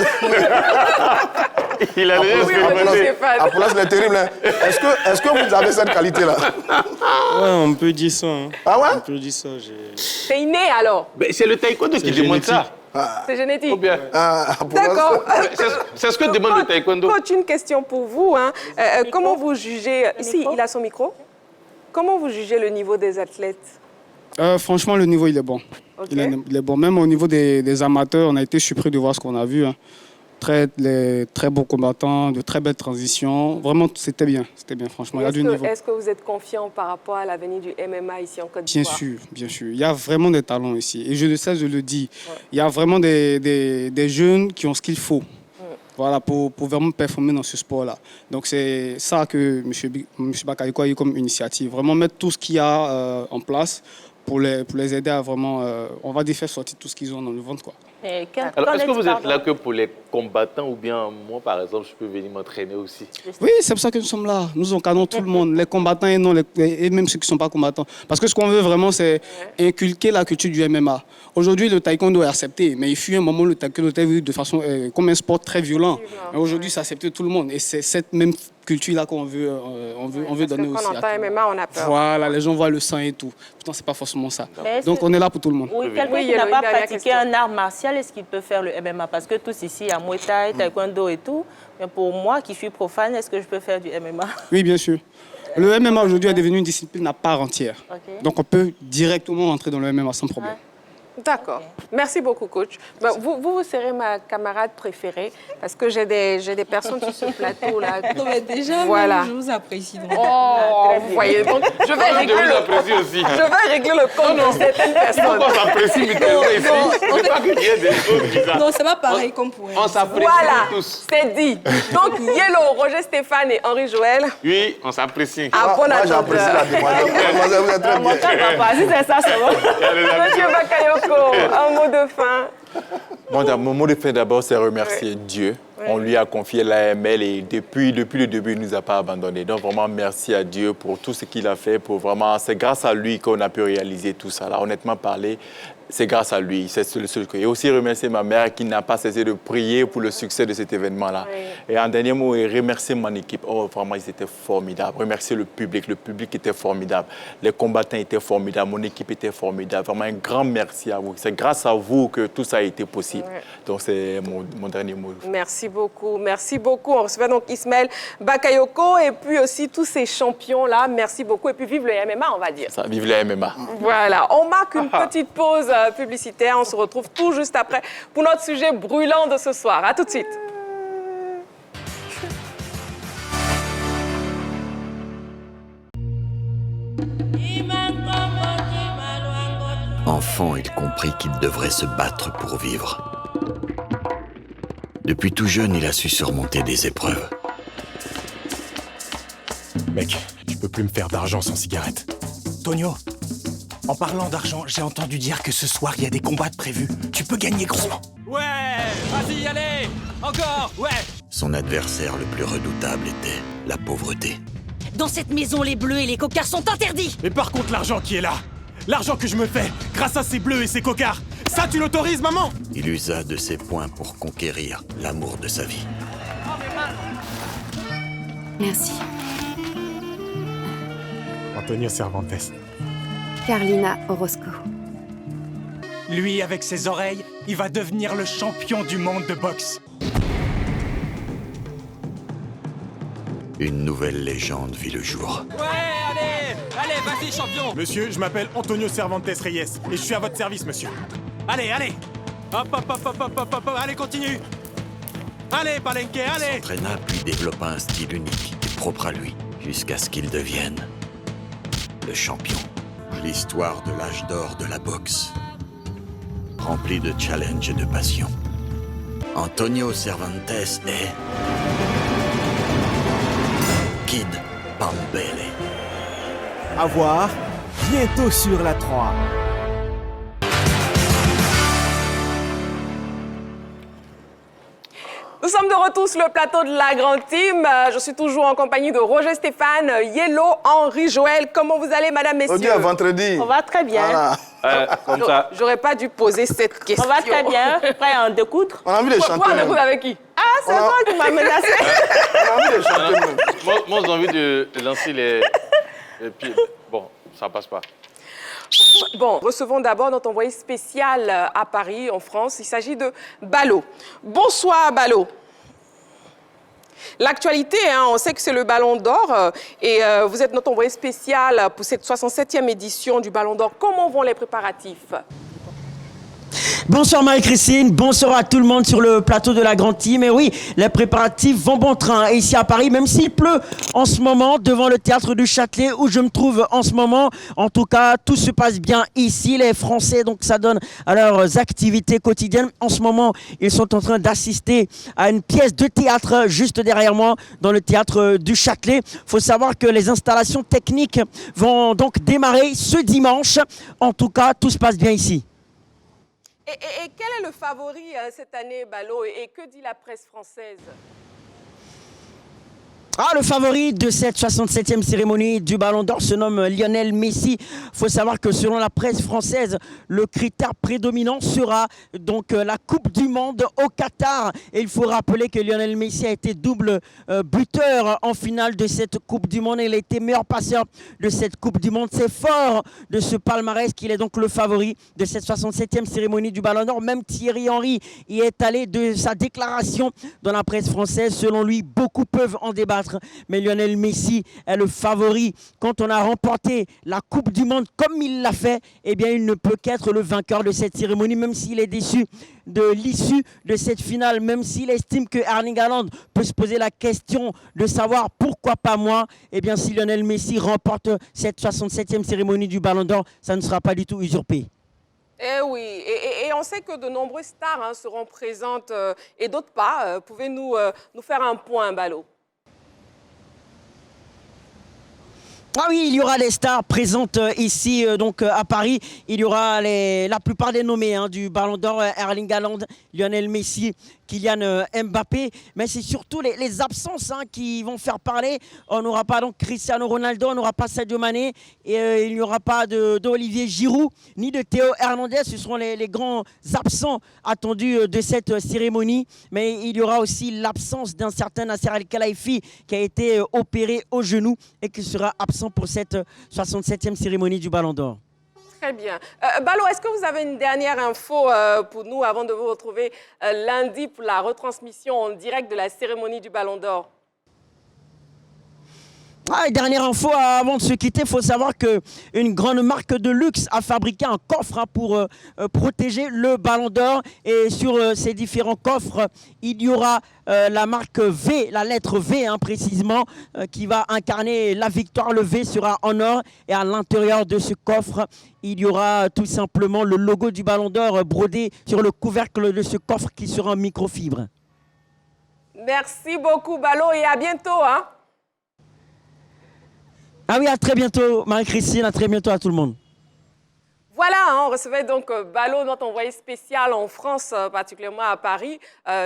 Il a Apollos, il est terrible. Hein. Est-ce que vous avez cette qualité-là? Ouais, on peut dire ça. Hein. Ah ouais? On peut dire ça. C'est inné alors? C'est le taekwondo qui demande ça. C'est génétique. Ou bien. D'accord. C'est ce que demande le taekwondo. Coach, une question pour vous. Hein. Comment vous jugez... Ici, il a son micro. Comment vous jugez le niveau des athlètes? Franchement, le niveau, il est bon. Ok. Il est bon. Même au niveau des amateurs, on a été surpris de voir ce qu'on a vu. Hein. Les très beaux combattants, de très belles transitions. Vraiment, c'était bien. C'était bien, franchement. Il y a du niveau. Est-ce que vous êtes confiant par rapport à l'avenir du MMA ici en Côte Bien d'Ivoire? sûr, bien sûr. Il y a vraiment des talents ici. Et je le sais, je le dis. Il y a vraiment des jeunes qui ont ce qu'il faut. Voilà, pour vraiment performer dans ce sport-là. Donc c'est ça que M. Bakayoko a eu comme initiative. Vraiment mettre tout ce qu'il y a en place pour les aider à vraiment, on va dire, faire sortir tout ce qu'ils ont dans le ventre, quoi. Alors, est-ce que vous êtes là que pour les combattants ou bien moi, par exemple, je peux venir m'entraîner aussi? Oui, c'est pour ça que nous sommes là. Nous encadrons tout le monde, les combattants et non, et même ceux qui ne sont pas combattants. Parce que ce qu'on veut vraiment, c'est inculquer la culture du MMA. Aujourd'hui, le taekwondo est accepté, mais il fut un moment où le taekwondo était vu de façon comme un sport très violent. Mais aujourd'hui, c'est accepté de tout le monde. Et c'est cette même culture-là qu'on veut, donner aussi. Quand on entend MMA, on a peur. Voilà, les gens voient le sang et tout. Pourtant, ce n'est pas forcément ça. Donc, on est là pour tout le monde. Oui, quelqu'un qui n'a pas pratiqué un art martial, est-ce qu'il peut faire le MMA? Parce que tous ici, il y a Muay Thai, Taekwondo et tout. Mais pour moi, qui suis profane, est-ce que je peux faire du MMA? Oui, bien sûr. Le MMA aujourd'hui est devenu une discipline à part entière. Okay. Donc, on peut directement entrer dans le MMA sans problème. D'accord. Merci beaucoup, coach. Ben, vous serez ma camarade préférée parce que j'ai des personnes sur ce plateau-là. Non, mais déjà, voilà. je vous apprécie. Donc. Oh, vous voyez, donc je vais régler le compte de certaines personnes. On s'apprécie mutuellement ici. C'est pas qu'il y ait des choses bizarres. Non, c'est pas pareil comme pour elle. On s'apprécie tous. C'est dit. Donc, Yellow, Roger Stéphane et Henri Joël. Oui, on s'apprécie. Ah, bon, moi, j'apprécie la demoiselle. Vous êtes très bien. Si c'est ça, c'est bon. Monsieur Bakayoko, un mot de fin. Mon mot de fin d'abord, c'est remercier Dieu. On lui a confié l'AML et depuis le début, il ne nous a pas abandonnés. Donc vraiment, merci à Dieu pour tout ce qu'il a fait. C'est grâce à lui qu'on a pu réaliser tout ça. Là, honnêtement parler, c'est grâce à lui. C'est le seul. Et aussi remercier ma mère qui n'a pas cessé de prier pour le succès de cet événement-là. Oui. Et en dernier mot, remercier mon équipe. Oh, vraiment, ils étaient formidables. Remercier le public. Le public était formidable. Les combattants étaient formidables. Mon équipe était formidable. Vraiment, un grand merci à vous. C'est grâce à vous que tout ça a été possible. Oui. Donc, c'est mon dernier mot. Merci beaucoup. Merci beaucoup. On recevait donc Ismaël Bakayoko et puis aussi tous ces champions-là. Merci beaucoup. Et puis, vive le MMA, on va dire. Ça, vive le MMA. Voilà. On marque une petite pause publicitaire. On se retrouve tout juste après pour notre sujet brûlant de ce soir. À tout de suite. Enfant, il comprit qu'il devrait se battre pour vivre. Depuis tout jeune, il a su surmonter des épreuves. Mec, tu peux plus me faire d'argent sans cigarette. Tonio, en parlant d'argent, j'ai entendu dire que ce soir, il y a des combats de prévus. Tu peux gagner gros. Ouais, vas-y, allez, encore, ouais. Son adversaire le plus redoutable était la pauvreté. Dans cette maison, les bleus et les cocards sont interdits. Mais par contre, l'argent qui est là, l'argent que je me fais grâce à ces bleus et ces cocards, ça, tu l'autorises, maman? Il usa de ses poings pour conquérir l'amour de sa vie. Merci. Antonio Cervantes. Carlina Orozco. Lui, avec ses oreilles, il va devenir le champion du monde de boxe. Une nouvelle légende vit le jour. Ouais, allez, vas-y, champion. Monsieur, je m'appelle Antonio Cervantes Reyes et je suis à votre service, monsieur. Allez, hop, allez, continue. Allez, Palenque, allez. Il s'entraîna puis développa un style unique et propre à lui, jusqu'à ce qu'il devienne le champion. L'histoire de l'âge d'or de la boxe, remplie de challenges et de passion. Antonio Cervantes est Kid Pambele. À voir bientôt sur la 3. Nous sommes de retour sur le plateau de la Grande Team. Je suis toujours en compagnie de Roger Stéphane, Yellow, Henri Joël. Comment vous allez, madame, messieurs? Aujourd'hui, vendredi. On va très bien. Comme ça. J'aurais pas dû poser cette question. On va très bien. Prêt à en découdre? On a envie de chanter. Pourquoi en découdre avec qui? Ah, c'est toi qui m'as menacé. On a envie de chanter. Moi, j'ai envie de lancer les pieds. Bon, ça passe pas. Bon, recevons d'abord notre envoyé spécial à Paris, en France. Il s'agit de Ballot. Bonsoir, Ballot. L'actualité, on sait que c'est le Ballon d'Or et vous êtes notre envoyé spécial pour cette 67e édition du Ballon d'Or. Comment vont les préparatifs? Bonsoir Marie-Christine, bonsoir à tout le monde sur le plateau de la Grande Team. Et oui, les préparatifs vont bon train. Et ici à Paris, même s'il pleut en ce moment devant le théâtre du Châtelet où je me trouve en ce moment, en tout cas, tout se passe bien ici. Les Français, donc ça donne à leurs activités quotidiennes. En ce moment, ils sont en train d'assister à une pièce de théâtre juste derrière moi dans le théâtre du Châtelet. Il faut savoir que les installations techniques vont donc démarrer ce dimanche. En tout cas, tout se passe bien ici. Et quel est le favori cette année, Ballot, et que dit la presse française? Le favori de cette 67e cérémonie du Ballon d'Or se nomme Lionel Messi. Il faut savoir que selon la presse française, le critère prédominant sera donc la Coupe du Monde au Qatar. Et il faut rappeler que Lionel Messi a été double buteur en finale de cette Coupe du Monde. Il a été meilleur passeur de cette Coupe du Monde. C'est fort de ce palmarès qu'il est donc le favori de cette 67e cérémonie du Ballon d'Or. Même Thierry Henry y est allé de sa déclaration dans la presse française. Selon lui, beaucoup peuvent en débattre. peut-être, mais Lionel Messi est le favori. Quand on a remporté la Coupe du Monde comme il l'a fait, eh bien, il ne peut qu'être le vainqueur de cette cérémonie, même s'il est déçu de l'issue de cette finale, même s'il estime que Erling Haaland peut se poser la question de savoir pourquoi pas moi. Eh bien, si Lionel Messi remporte cette 67e cérémonie du Ballon d'Or, ça ne sera pas du tout usurpé. Eh oui, et on sait que de nombreuses stars seront présentes et d'autres pas. Pouvez-nous nous faire un point, Balo? Ah oui, il y aura les stars présentes ici donc à Paris. Il y aura la plupart des nommés du Ballon d'Or, Erling Haaland, Lionel Messi, Kylian Mbappé. Mais c'est surtout les absences qui vont faire parler. On n'aura pas donc Cristiano Ronaldo, on n'aura pas Sadio Mané, et il n'y aura pas d'Olivier Giroud ni de Théo Hernandez. Ce seront les grands absents attendus de cette cérémonie. Mais il y aura aussi l'absence d'un certain Nasser Al-Khelaifi qui a été opéré au genou et qui sera absent pour cette 67e cérémonie du Ballon d'Or. Très bien. Balo, est-ce que vous avez une dernière info pour nous avant de vous retrouver lundi pour la retransmission en direct de la cérémonie du Ballon d'Or? Dernière info, avant de se quitter, il faut savoir qu'une grande marque de luxe a fabriqué un coffre pour protéger le Ballon d'Or. Et sur ces différents coffres, il y aura la marque V, la lettre V précisément, qui va incarner la victoire. Le V sera en or et à l'intérieur de ce coffre, il y aura tout simplement le logo du Ballon d'Or brodé sur le couvercle de ce coffre qui sera en microfibre. Merci beaucoup, Balo, et à bientôt. Ah oui, à très bientôt, Marie-Christine, à très bientôt à tout le monde. Voilà, on recevait donc Balo, notre envoyé spécial en France, particulièrement à Paris,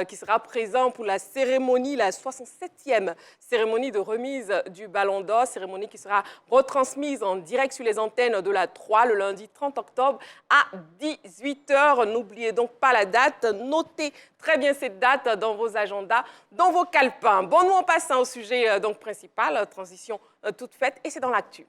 qui sera présent pour la cérémonie, la 67e cérémonie de remise du Ballon d'Or, cérémonie qui sera retransmise en direct sur les antennes de la 3 le lundi 30 octobre à 18h. N'oubliez donc pas la date, notez très bien cette date dans vos agendas, dans vos calepins. Bon, nous on passe au sujet donc principal, transition toute faite, et c'est dans l'actu.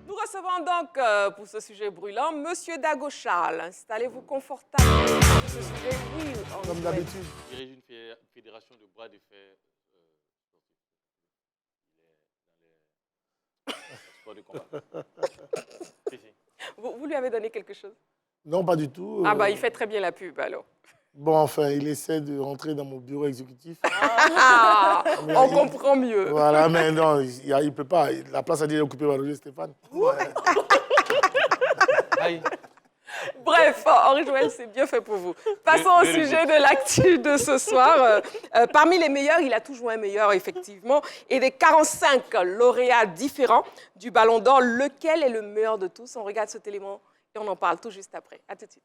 Nous recevons donc pour ce sujet brûlant Monsieur Dago Charles. Installez-vous confortablement pour ce sujet. Oui, comme d'habitude. Je dirige une fédération de bras de fer dans les sports de combat. Vous lui avez donné quelque chose? Non, pas du tout. Ah bah il fait très bien la pub alors. Bon, enfin, il essaie de rentrer dans mon bureau exécutif. On comprend mieux. Voilà, mais non, il ne peut pas. La place a déjà occupée par Roger Stéphane. Ouais. Bref, Henri Joël, c'est bien fait pour vous. Passons au sujet de l'actu de ce soir. Parmi les meilleurs, il a toujours un meilleur, effectivement. Et des 45 lauréats différents du Ballon d'Or, lequel est le meilleur de tous? On regarde cet élément et on en parle tout juste après. À tout de suite.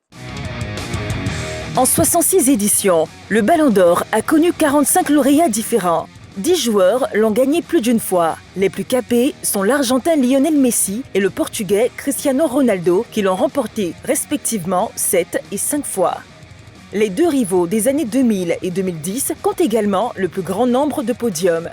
En 66 éditions, le Ballon d'Or a connu 45 lauréats différents. 10 joueurs l'ont gagné plus d'une fois. Les plus capés sont l'Argentin Lionel Messi et le Portugais Cristiano Ronaldo qui l'ont remporté respectivement 7 et 5 fois. Les deux rivaux des années 2000 et 2010 comptent également le plus grand nombre de podiums.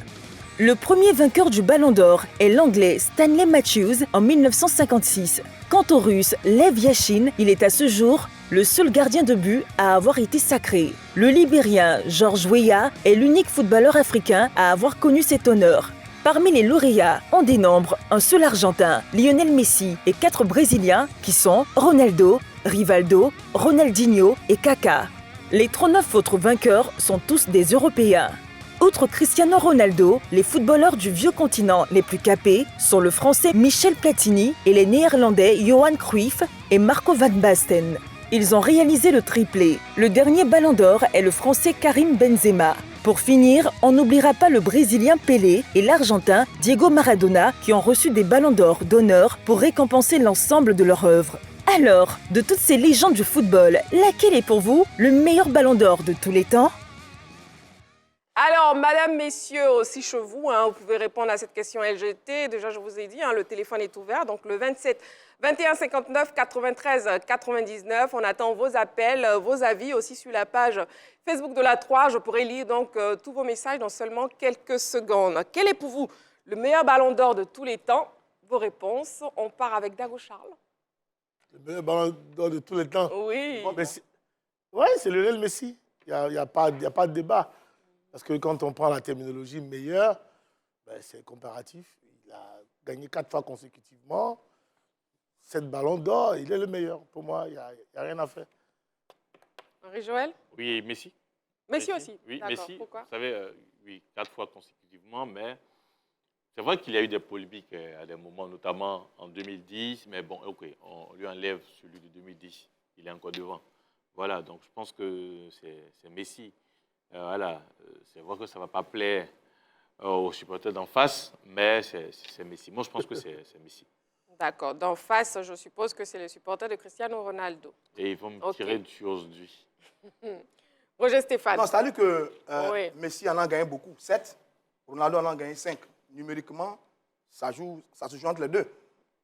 Le premier vainqueur du Ballon d'Or est l'Anglais Stanley Matthews en 1956. Quant au Russe Lev Yashin, il est à ce jour le seul gardien de but à avoir été sacré. Le Libérien George Weah est l'unique footballeur africain à avoir connu cet honneur. Parmi les lauréats, on dénombre un seul Argentin, Lionel Messi, et 4 Brésiliens qui sont Ronaldo, Rivaldo, Ronaldinho et Kaká. Les 39 autres vainqueurs sont tous des Européens. Outre Cristiano Ronaldo, les footballeurs du vieux continent les plus capés sont le Français Michel Platini et les Néerlandais Johan Cruyff et Marco van Basten. Ils ont réalisé le triplé. Le dernier Ballon d'Or est le Français Karim Benzema. Pour finir, on n'oubliera pas le Brésilien Pelé et l'Argentin Diego Maradona qui ont reçu des Ballons d'Or d'honneur pour récompenser l'ensemble de leur œuvre. Alors, de toutes ces légendes du football, laquelle est pour vous le meilleur Ballon d'Or de tous les temps ? Alors, madame, messieurs, aussi chez vous, vous pouvez répondre à cette question LGT. Déjà, je vous ai dit, le téléphone est ouvert. Donc, le 27 21 59 93 99. On attend vos appels, vos avis aussi sur la page Facebook de la 3. Je pourrai lire donc tous vos messages dans seulement quelques secondes. Quel est pour vous le meilleur Ballon d'Or de tous les temps? Vos réponses. On part avec Dago Charles. Le meilleur Ballon d'Or de tous les temps? Oui. Bon, Oui, c'est Lionel Messi. Il n'y a pas de débat. Parce que quand on prend la terminologie meilleure, ben, c'est comparatif. Il a gagné 4 fois consécutivement. 7 ballons d'or, il est le meilleur. Pour moi, il n'y a rien à faire. Henri-Joël? Oui, Messi. Messi aussi. Oui, D'accord. Messi. Pourquoi? Vous savez, oui, 4 fois consécutivement, mais c'est vrai qu'il y a eu des polémiques à des moments, notamment en 2010. Mais bon, ok, on lui enlève celui de 2010. Il est encore devant. Voilà, donc je pense que c'est Messi. Voilà, c'est vrai que ça ne va pas plaire aux supporters d'en face, mais c'est Messi. Moi, je pense que c'est Messi. D'accord. D'en face, je suppose que c'est les supporters de Cristiano Ronaldo. Et ils vont me tirer dessus aujourd'hui. Roger Stéphane. Non, c'est-à-dire que Oui. Messi en a gagné beaucoup, 7. Ronaldo en a gagné 5. Numériquement, ça se joue entre les deux.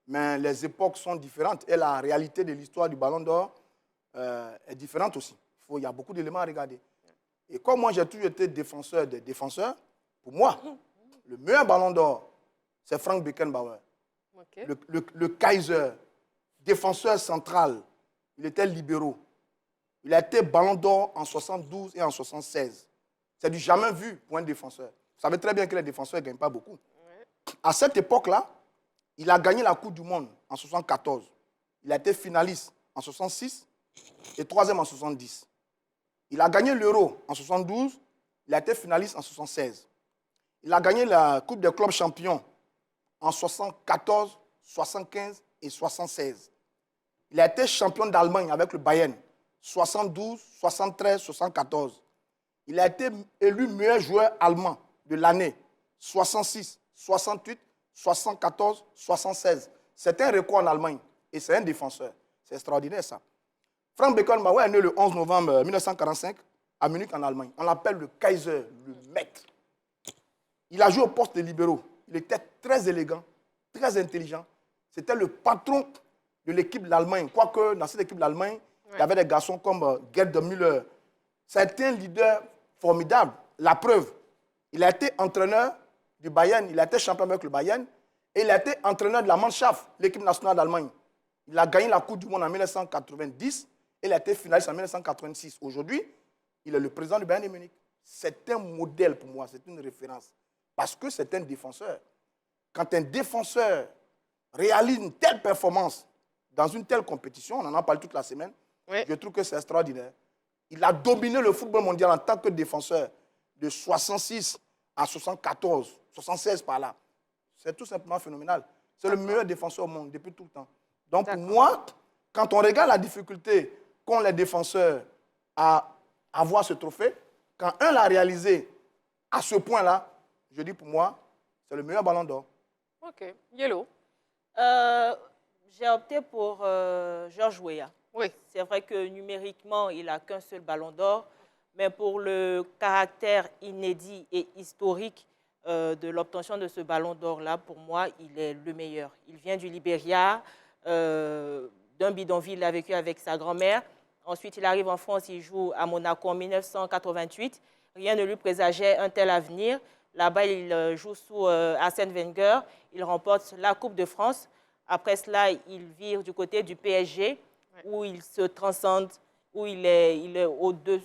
Mais les époques sont différentes et la réalité de l'histoire du Ballon d'Or est différente aussi. Il y a beaucoup d'éléments à regarder. Et comme moi, j'ai toujours été défenseur des défenseurs, pour moi, le meilleur Ballon d'Or, c'est Frank Beckenbauer. Okay. Le Kaiser, défenseur central, il était libéraux. Il a été Ballon d'Or en 72 et en 76. C'est du jamais vu pour un défenseur. Vous savez très bien que les défenseurs ne gagnent pas beaucoup. Ouais. À cette époque-là, il a gagné la Coupe du Monde en 74. Il a été finaliste en 66 et 3e en 70. Il a gagné l'Euro en 72. Il a été finaliste en 76. Il a gagné la Coupe des clubs champions en 74, 75 et 76. Il a été champion d'Allemagne avec le Bayern, 72, 73, 74. Il a été élu meilleur joueur allemand de l'année, 66, 68, 74, 76. C'est un record en Allemagne et c'est un défenseur. C'est extraordinaire ça. Frank Beckenbauer est né le 11 novembre 1945 à Munich en Allemagne. On l'appelle le Kaiser, le maître. Il a joué au poste de libéraux. Il était très élégant, très intelligent. C'était le patron de l'équipe de l'Allemagne. Quoique dans cette équipe de l'Allemagne, il y avait des garçons comme Gerd Müller. C'était un leader formidable. La preuve, il a été entraîneur du Bayern, il a été champion avec le Bayern, et il a été entraîneur de la Mannschaft, l'équipe nationale d'Allemagne. Il a gagné la Coupe du Monde en 1990 et il a été finaliste en 1986. Aujourd'hui, il est le président du Bayern de Munich. C'est un modèle pour moi, c'est une référence. Parce que c'est un défenseur. Quand un défenseur réalise une telle performance dans une telle compétition, on en a parlé toute la semaine, oui. Je trouve que c'est extraordinaire. Il a dominé le football mondial en tant que défenseur de 66 à 74, 76 par là. C'est tout simplement phénoménal. C'est le meilleur défenseur au monde depuis tout le temps. Donc pour moi, quand on regarde la difficulté qu'ont les défenseurs à avoir ce trophée, quand un l'a réalisé à ce point-là, je dis pour moi, c'est le meilleur Ballon d'Or. Ok. Yellow. J'ai opté pour Georges Weah. Oui. C'est vrai que numériquement, il n'a qu'un seul Ballon d'Or, mais pour le caractère inédit et historique de l'obtention de ce Ballon d'Or-là, pour moi, il est le meilleur. Il vient du Libéria, d'un bidonville, il a vécu avec sa grand-mère. Ensuite, il arrive en France, il joue à Monaco en 1988. Rien ne lui présageait un tel avenir. Là-bas, il joue sous Arsène Wenger. Il remporte la Coupe de France. Après cela, il vire du côté du PSG, où il se transcende, où il est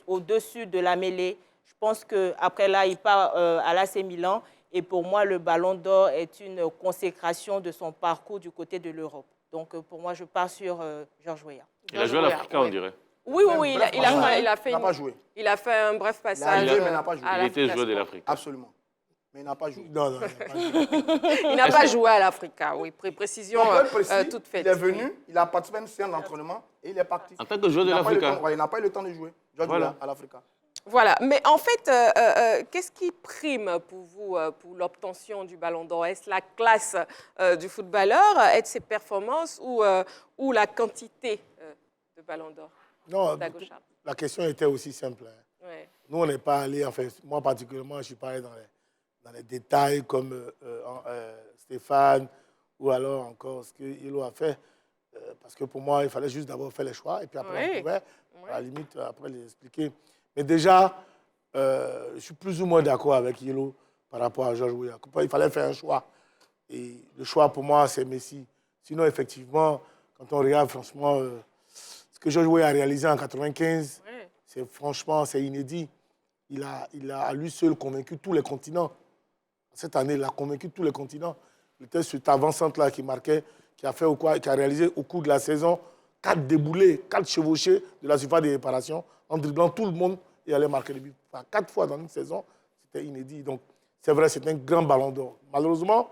au-dessus de la mêlée. Je pense qu'après là, il part à l'AC Milan. Et pour moi, le Ballon d'Or est une consécration de son parcours du côté de l'Europe. Donc, pour moi, je pars sur Georges Weah. Il a joué à l'Africa, on dirait. Oui, il a fait un bref passage. Mais il n'a pas joué. Il était joueur de l'Afrique. Absolument. Mais il n'a pas joué. Non, il n'a pas joué à l'Africa, oui. Précision toute faite. Il est venu, il a participé à une séance d'entraînement et il est parti. En tant que joueur de l'Africa. Il n'a pas eu le temps de jouer. Voilà. À l'Africa. Voilà. Mais en fait, qu'est-ce qui prime pour vous pour l'obtention du Ballon d'Or? Est-ce la classe du footballeur, est-ce ses performances ou la quantité de Ballon d'Or? Non, la question était aussi simple. Hein. Ouais. Nous, on n'est pas allé, enfin, moi particulièrement, je ne suis pas allé dans les détails comme Stéphane ou alors encore ce qu'il a fait. Parce que pour moi, il fallait juste d'abord faire les choix et puis après, on pouvait, à la limite, après les expliquer. Mais déjà, je suis plus ou moins d'accord avec Yellow par rapport à Georges Weah. Il fallait faire un choix. Et le choix, pour moi, c'est Messi. Sinon, effectivement, quand on regarde, franchement, ce que Georges Weah a réalisé en 1995, franchement, c'est inédit. Il a à lui seul convaincu tous les continents. Cette année, il a convaincu tous les continents. Il était cet avant-centre-là qui marquait, qui a réalisé au cours de la saison 4 déboulés, 4 chevauchés de la surface de réparation, en dribblant tout le monde et allait marquer le but. 4 fois dans une saison, c'était inédit. Donc, c'est vrai, c'est un grand ballon d'or. Malheureusement,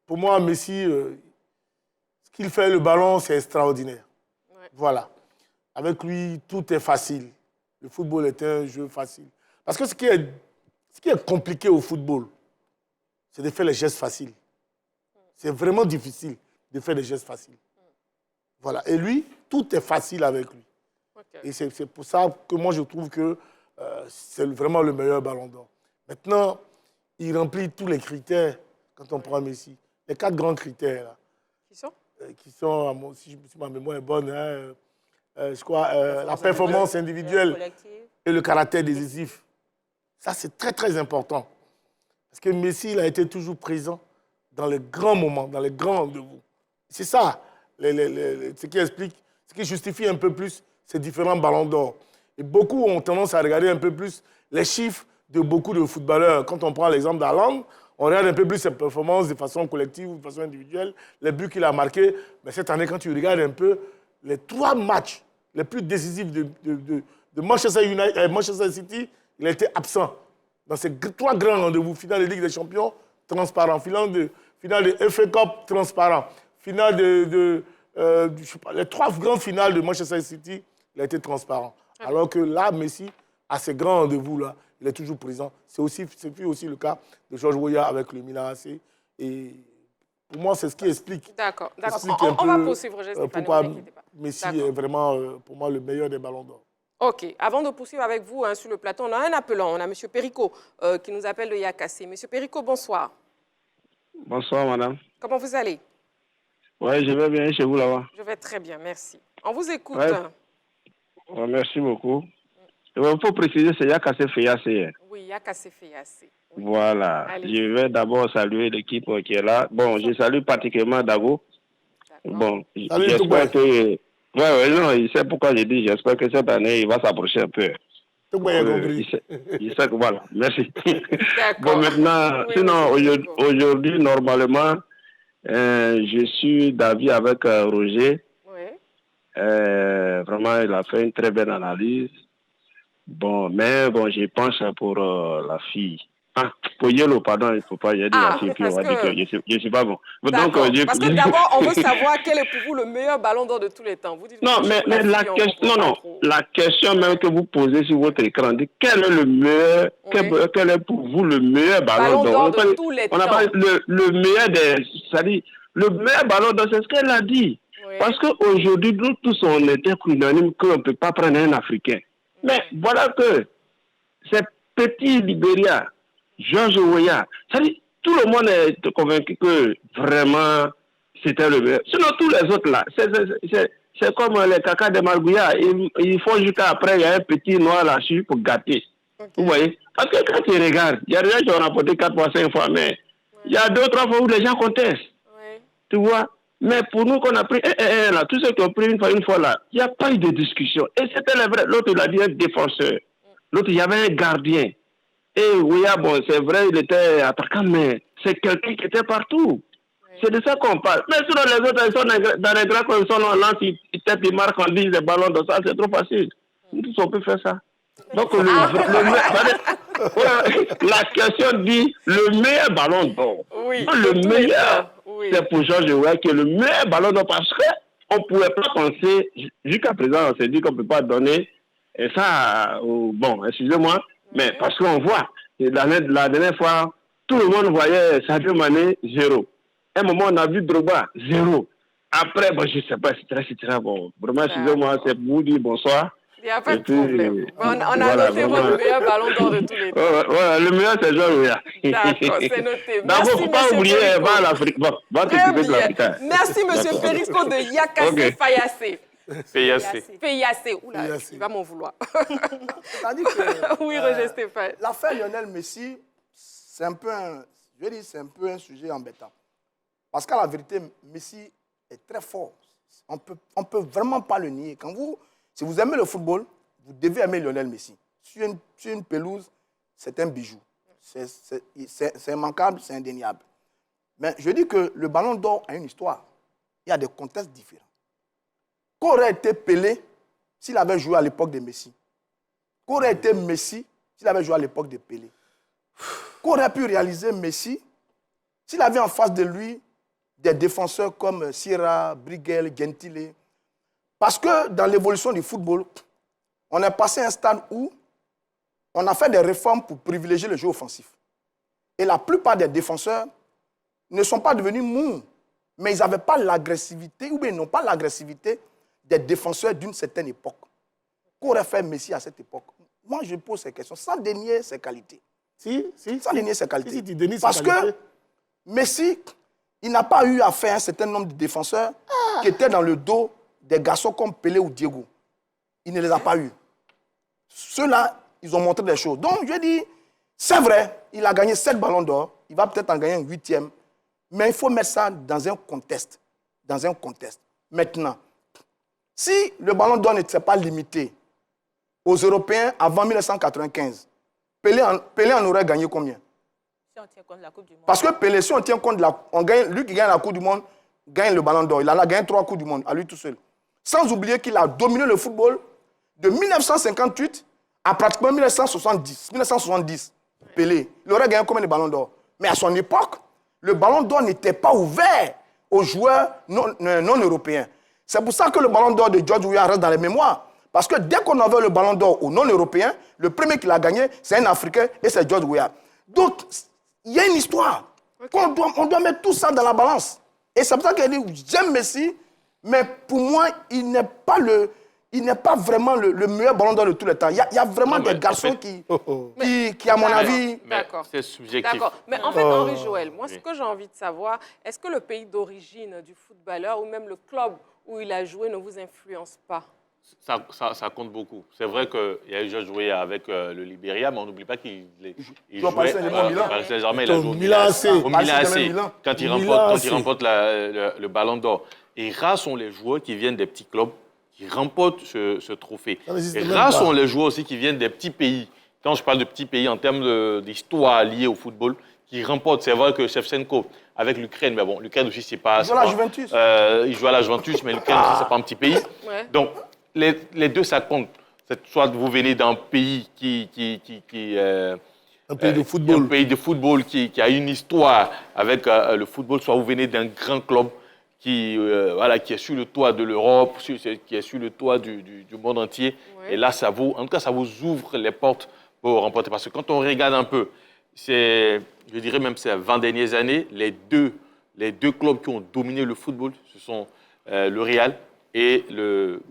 pour moi, Messi, ce qu'il fait, le ballon, c'est extraordinaire. Ouais. Voilà. Avec lui, tout est facile. Le football est un jeu facile. Parce que ce qui est compliqué au football, c'est de faire les gestes faciles. C'est vraiment difficile de faire des gestes faciles. Voilà. Et lui, tout est facile avec lui. Okay. Et c'est pour ça que moi, je trouve que c'est vraiment le meilleur ballon d'or. Maintenant, il remplit tous les critères quand on prend Messi. Les 4 grands critères. Là, qui sont, si ma mémoire est bonne, je crois, la performance individuelle et le caractère décisif. Ça, c'est très, très important. Parce que Messi, il a été toujours présent dans les grands moments, dans les grands rendez-vous. C'est ça, ce qui explique, ce qui justifie un peu plus ces différents ballons d'or. Et beaucoup ont tendance à regarder un peu plus les chiffres de beaucoup de footballeurs. Quand on prend l'exemple d'Haaland, on regarde un peu plus ses performances de façon collective ou de façon individuelle, les buts qu'il a marqués. Mais cette année, quand tu regardes un peu, les 3 matchs les plus décisifs de Manchester City, il a été absent. Dans ces 3 grands rendez-vous, finale de Ligue des Champions, transparent. Finale de FA Cup, transparent. Finale les 3 grandes finales de Manchester City, il a été transparent. Alors que là, Messi, à ces grands rendez-vous-là, il est toujours présent. C'est aussi le cas de George Weah avec le Milan AC. Et pour moi, c'est ce qui explique. D'accord. On va poursuivre, pourquoi Messi est vraiment, pour moi, le meilleur des ballons d'or. OK. Avant de poursuivre avec vous sur le plateau, on a un appelant. On a M. Perico qui nous appelle de Yakassé. M. Perico, bonsoir. Bonsoir, madame. Comment vous allez? Oui, je vais bien chez vous là-bas. Je vais très bien, merci. On vous écoute. Ouais, merci beaucoup. Il faut préciser, c'est Yakassé Feyacé. Oui, Yakassé Feyacé. Oui. Voilà. Allez. Je vais d'abord saluer l'équipe qui est là. Bon, je salue particulièrement Dago. Bon, j'espère que... non, il sait pourquoi j'ai dit, j'espère que cette année, il va s'approcher un peu. Il sait que voilà, merci. Bon, maintenant, sinon, aujourd'hui, normalement, je suis d'avis avec Roger. Vraiment, il a fait une très belle analyse. Bon, mais bon, je pense pour la fille. Pour Yellow, pardon, il ne faut pas y aller la fille, puis on va dire que je ne suis pas bon. Donc, parce que d'abord, on veut savoir quel est pour vous le meilleur ballon d'or de tous les temps. Vous dites non, mais la question même que vous posez sur votre écran, quel est le meilleur, quel est pour vous le meilleur ballon d'or de tous les temps. On a parlé le meilleur c'est-à-dire, le meilleur ballon d'or, c'est ce qu'elle a dit. Oui. Parce qu'aujourd'hui, nous tous, on était unanimes qu'on ne peut pas prendre un Africain. Mais voilà que ces petits Libériens, George Weah, c'est-à-dire, tout le monde est convaincu que vraiment c'était le meilleur. Sinon, tous les autres là, c'est comme les caca de Margouya. Ils font jusqu'à après, il y a un petit noir là-dessus pour gâter. Okay. Vous voyez? Parce que quand tu regardes, il y a des gens qui ont rapporté 4 fois, 5 fois, mais il y a 2 ou 3 fois où les gens contestent. Tu vois? Mais pour nous, qu'on a pris là, tous ceux qui ont pris une fois là, il n'y a pas eu de discussion. Et c'était le vrai. L'autre, il a dit un défenseur. L'autre, il y avait un gardien. Et oui, bon, c'est vrai, il était attaquant, mais c'est quelqu'un qui était partout. C'est de ça qu'on parle. Mais sinon, les autres, ils sont dans les grands ils sont là, ils tapent, ils marquent, on dit les ballons de ça, c'est trop facile. Nous tous, on peut faire ça. Donc, la question dit le meilleur ballon d'or. Oui, le meilleur, c'est pour George Weah qui est le meilleur ballon d'or parce qu'on ne pouvait pas penser, jusqu'à présent, on s'est dit qu'on ne peut pas donner, et ça, bon, excusez-moi, mais parce qu'on voit, la dernière fois, tout le monde voyait Sadio Mané, 0. À un moment, on a vu Drogba, 0. Après, bon, je ne sais pas, etc. Bon, vraiment, excusez-moi, c'est pour vous dire bonsoir. Il n'y a pas de problème. On a noté votre meilleur ballon d'or de tous les temps. Voilà, le meilleur, c'est George Weah. D'accord, c'est noté. D'abord, il ne faut pas oublier, va à l'Afrique. Bon, va t'occuper de l'Afrique. Merci, M. Perisco de Yakassé Fayacé. Fayacé. Oula, il va m'en vouloir. C'est-à-dire que oui, Roger Stéphane. L'affaire Lionel Messi, c'est un peu un sujet embêtant. Parce qu'à la vérité, Messi est très fort. On peut vraiment pas le nier. Quand Si vous aimez le football, vous devez aimer Lionel Messi. Sur une pelouse, c'est un bijou. C'est immanquable, c'est indéniable. Mais je dis que le Ballon d'Or a une histoire. Il y a des contextes différents. Qu'aurait été Pelé s'il avait joué à l'époque de Messi? Qu'aurait été Messi s'il avait joué à l'époque de Pelé? Qu'aurait pu réaliser Messi s'il avait en face de lui des défenseurs comme Sierra, Briguel, Gentile? Parce que dans l'évolution du football, on est passé à un stade où on a fait des réformes pour privilégier le jeu offensif. Et la plupart des défenseurs ne sont pas devenus mous, mais ils n'avaient pas l'agressivité, ou bien ils n'ont pas l'agressivité des défenseurs d'une certaine époque. Qu'aurait fait Messi à cette époque? Moi, je pose ces questions sans dénier ses qualités. Sans dénier ses qualités. Parce que Messi, il n'a pas eu à faire un certain nombre de défenseurs qui étaient dans le dos des garçons comme Pelé ou Diego. Il ne les a pas eus. Ceux-là, ils ont montré des choses. Donc, je dis, c'est vrai, il a gagné 7 ballons d'or, il va peut-être en gagner un 8e, mais il faut mettre ça dans un contexte. Dans un contexte. Maintenant, si le ballon d'or n'était pas limité aux Européens avant 1995, Pelé en aurait gagné combien? Si on tient compte de la Coupe du Monde. Parce que Pelé, si on tient compte de lui qui gagne la Coupe du Monde, gagne le ballon d'or. Il en a gagné 3 Coupes du Monde, à lui tout seul. Sans oublier qu'il a dominé le football de 1958 à pratiquement 1970. Pelé, il aurait gagné combien de ballons d'or? Mais à son époque, le ballon d'or n'était pas ouvert aux joueurs non européens. C'est pour ça que le ballon d'or de George Weah reste dans les mémoires. Parce que dès qu'on avait le ballon d'or aux non-européens, le premier qui l'a gagné, c'est un Africain et c'est George Weah. Donc, il y a une histoire. Okay. On doit mettre tout ça dans la balance. Et c'est pour ça qu'elle dit, j'aime Messi, mais pour moi, il n'est pas vraiment le meilleur ballon d'or de tous les temps. Il y a vraiment des garçons qui, à mon avis... D'accord. C'est subjectif. D'accord. Mais en fait, Henri Joël, moi, ce que j'ai envie de savoir, est-ce que le pays d'origine du footballeur ou même le club où il a joué ne vous influence pas? Ça compte beaucoup. C'est vrai qu'il y a eu George Weah avec le Libéria, mais on n'oublie pas qu'il jouait au Paris Saint-Germain. Il a joué au Milan AC. Quand il remporte le ballon d'or. Et rares sont les joueurs qui viennent des petits clubs qui remportent ce trophée. Et rares sont les joueurs aussi qui viennent des petits pays. Quand je parle de petits pays en termes d'histoire liée au football, qui remportent. C'est vrai que Shevchenko avec l'Ukraine, mais bon, l'Ukraine aussi, c'est pas... Il joue à la Juventus. Il joue à la Juventus, mais l'Ukraine aussi, c'est pas un petit pays. Ouais. Donc, les deux, ça compte. Soit vous venez d'un pays un pays de football. Un pays de football qui a une histoire avec le football, soit vous venez d'un grand club qui est sur le toit de l'Europe, qui est sur le toit du monde entier. Ouais. Et là, en tout cas, ça vous ouvre les portes pour remporter. Parce que quand on regarde un peu, je dirais même ces 20 dernières années, les deux clubs qui ont dominé le football, ce sont le Real et le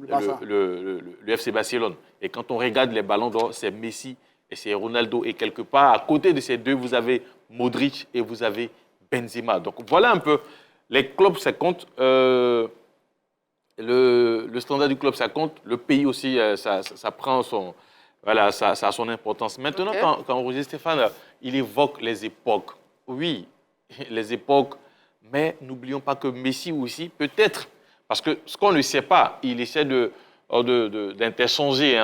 FC Barcelone. Et quand on regarde les ballons d'or, c'est Messi et c'est Ronaldo. Et quelque part, à côté de ces deux, vous avez Modric et vous avez Benzema. Donc voilà un peu, les clubs, ça compte. Le standard du club, ça compte. Le pays aussi, ça prend son... Voilà, ça a son importance. Maintenant, quand Roger Stéphane, il évoque les époques. Oui, les époques, mais n'oublions pas que Messi aussi, peut-être, parce que ce qu'on ne sait pas, il essaie d'interchanger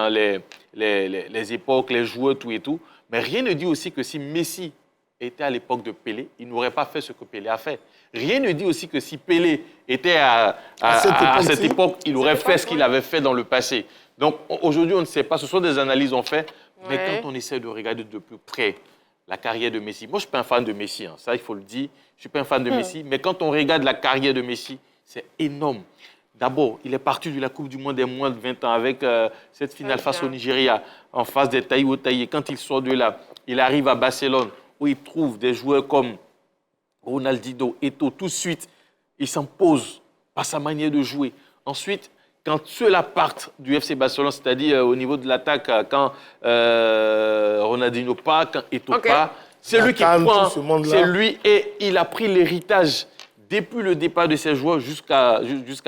les époques, les joueurs, tout et tout. Mais rien ne dit aussi que si Messi était à l'époque de Pelé, il n'aurait pas fait ce que Pelé a fait. Rien ne dit aussi que si Pelé était à cette époque, il aurait fait ce qu'il avait fait dans le passé. Donc aujourd'hui, on ne sait pas, ce sont des analyses en fait, mais quand on essaie de regarder de plus près la carrière de Messi, moi je ne suis pas un fan de Messi, hein, ça il faut le dire, je ne suis pas un fan de Messi, mais quand on regarde la carrière de Messi, c'est énorme. D'abord, il est parti de la Coupe du Monde des moins de 20 ans avec cette finale face au Nigeria, en face des Taïwo Taï. Quand il sort de là, il arrive à Barcelone, où il trouve des joueurs comme Ronaldinho, Eto'o, tout de suite, il s'impose par sa manière de jouer. Ensuite, quand ceux-là partent du FC Barcelone, c'est-à-dire au niveau de l'attaque, quand Ronaldinho part, quand Eto'o part, c'est lui qui prend, c'est lui, et il a pris l'héritage depuis le départ de ces joueurs jusqu'à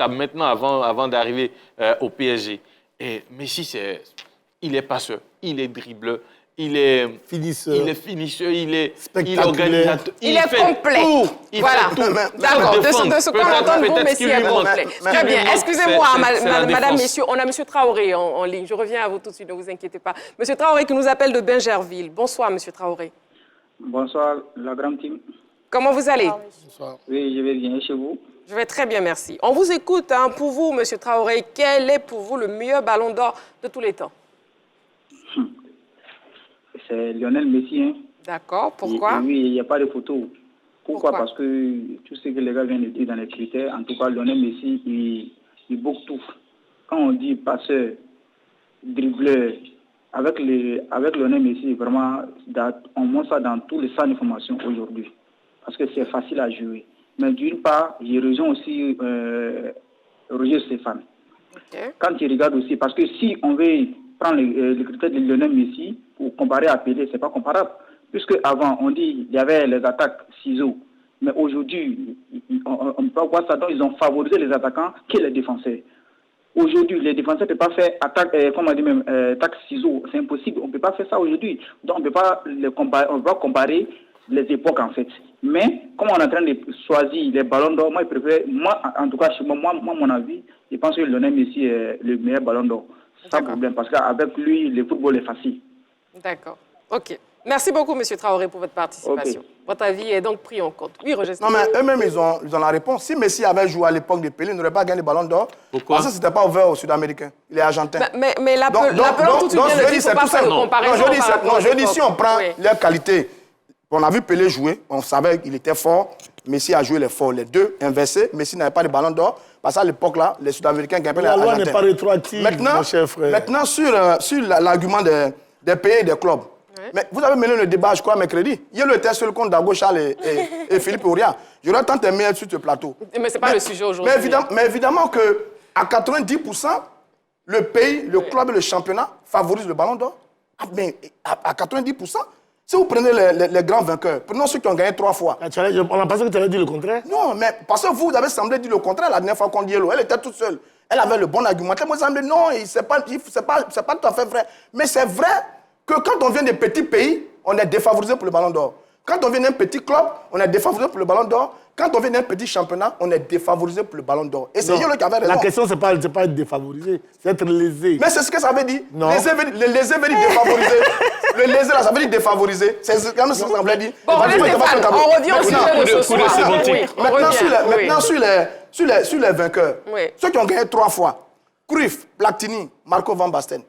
maintenant, avant d'arriver au PSG. Et Messi, il est passeur, il est dribbleur, il est finisseur, il est organisateur, il est complet. Voilà. D'accord. De ce qu'on entend de vous, Messi est complet. Très bien. Excusez-moi, madame, messieurs, on a monsieur Traoré en ligne. Je reviens à vous tout de suite, ne vous inquiétez pas. Monsieur Traoré qui nous appelle de Bingerville. Bonsoir, monsieur Traoré. Bonsoir, la grande team. Comment vous allez? Bonsoir. Oui, je vais bien. Chez vous? Je vais très bien, merci. On vous écoute. Hein. Pour vous, monsieur Traoré, quel est pour vous le meilleur ballon d'or de tous les temps? C'est Lionel Messi. Hein. D'accord, pourquoi? Oui, il n'y a pas de photo. Pourquoi? Parce que tout ce que les gars viennent de dire dans les critères, en tout cas, Lionel Messi, il boucle tout. Quand on dit passeur, dribbleur, avec Lionel Messi, vraiment, on montre ça dans tous les centres de formation aujourd'hui. Parce que c'est facile à jouer. Mais d'une part, j'ai rejoint aussi Roger Stéphane. Okay. Quand il regarde aussi, parce que si on veut prendre les critères de Lionel Messi pour comparer à Pelé, c'est pas comparable. Puisque avant, on dit il y avait les attaques ciseaux. Mais aujourd'hui, on peut voir ça, donc ils ont favorisé les attaquants que les défenseurs. Aujourd'hui, les défenseurs ne peuvent pas faire attaque ciseaux. C'est impossible. On ne peut pas faire ça aujourd'hui. Donc, on ne peut pas comparer les époques, en fait. Mais, comme on est en train de choisir les ballons d'or, moi, je préfère, en tout cas, chez moi, mon avis, je pense que Lionel Messi est le meilleur ballon d'or. Sans problème, parce qu'avec lui, le football est facile. D'accord. OK. Merci beaucoup, M. Traoré, pour votre participation. Okay. Votre avis est donc pris en compte. Oui, Roger. Non, mais eux-mêmes, ils ont la réponse. Si Messi avait joué à l'époque de Pelé, il n'aurait pas gagné le ballon d'or. Pourquoi? Parce que ce n'était pas ouvert aux Sud-Américains. Il est argentin. Mais l'appelant tout de suite, il ne faut pas faire de comparaison. Non, je dis, si on prend leur qualité, on a vu Pelé jouer, on savait qu'il était fort. Messi a joué les forts. Les deux inversés. Messi n'avait pas de ballon d'or. Parce qu'à l'époque-là, les Sud-Américains gagnaient les Argentins. La loi n'est pas rétroactive, mon cher frère. Maintenant, sur l'argument des pays et des clubs, mais vous avez mené le débat, je crois, mercredi. Hier, le était seul contre Dago Charles et Philippe Auria. J'aurais tant aimé être sur ce plateau. Mais ce n'est pas le sujet aujourd'hui. Mais évidemment qu'à 90%, le pays, le club et le championnat favorisent le ballon d'or. Mais à 90%, si vous prenez les grands vainqueurs, prenons ceux qui ont gagné 3 fois. On a pensé que tu avais dit le contraire. Non, mais parce que vous avez semblé dire le contraire la dernière fois qu'on dit Yellow. Elle était toute seule. Elle avait le bon argumentaire. Moi, ça me semblait non, c'est pas tout à fait vrai. Mais c'est vrai que quand on vient des petits pays, on est défavorisé pour le ballon d'or. Quand on vient d'un petit club, on est défavorisé pour le ballon d'or. Quand on vient d'un petit championnat, on est défavorisé pour le ballon d'or. Et c'est Yellow qui avait raison. La question, c'est pas être défavorisé, c'est être lésé. Mais c'est ce que ça veut dire. Non. Lésé veut dire défavoriser. Le lésé, là, ça veut dire défavoriser. C'est quand même ce que ça voulait dire. Bon, on revient au sujet de ce soir. Maintenant, sur les vainqueurs, ceux qui ont gagné 3 fois, Cruyff, Platini, Marco van Basten.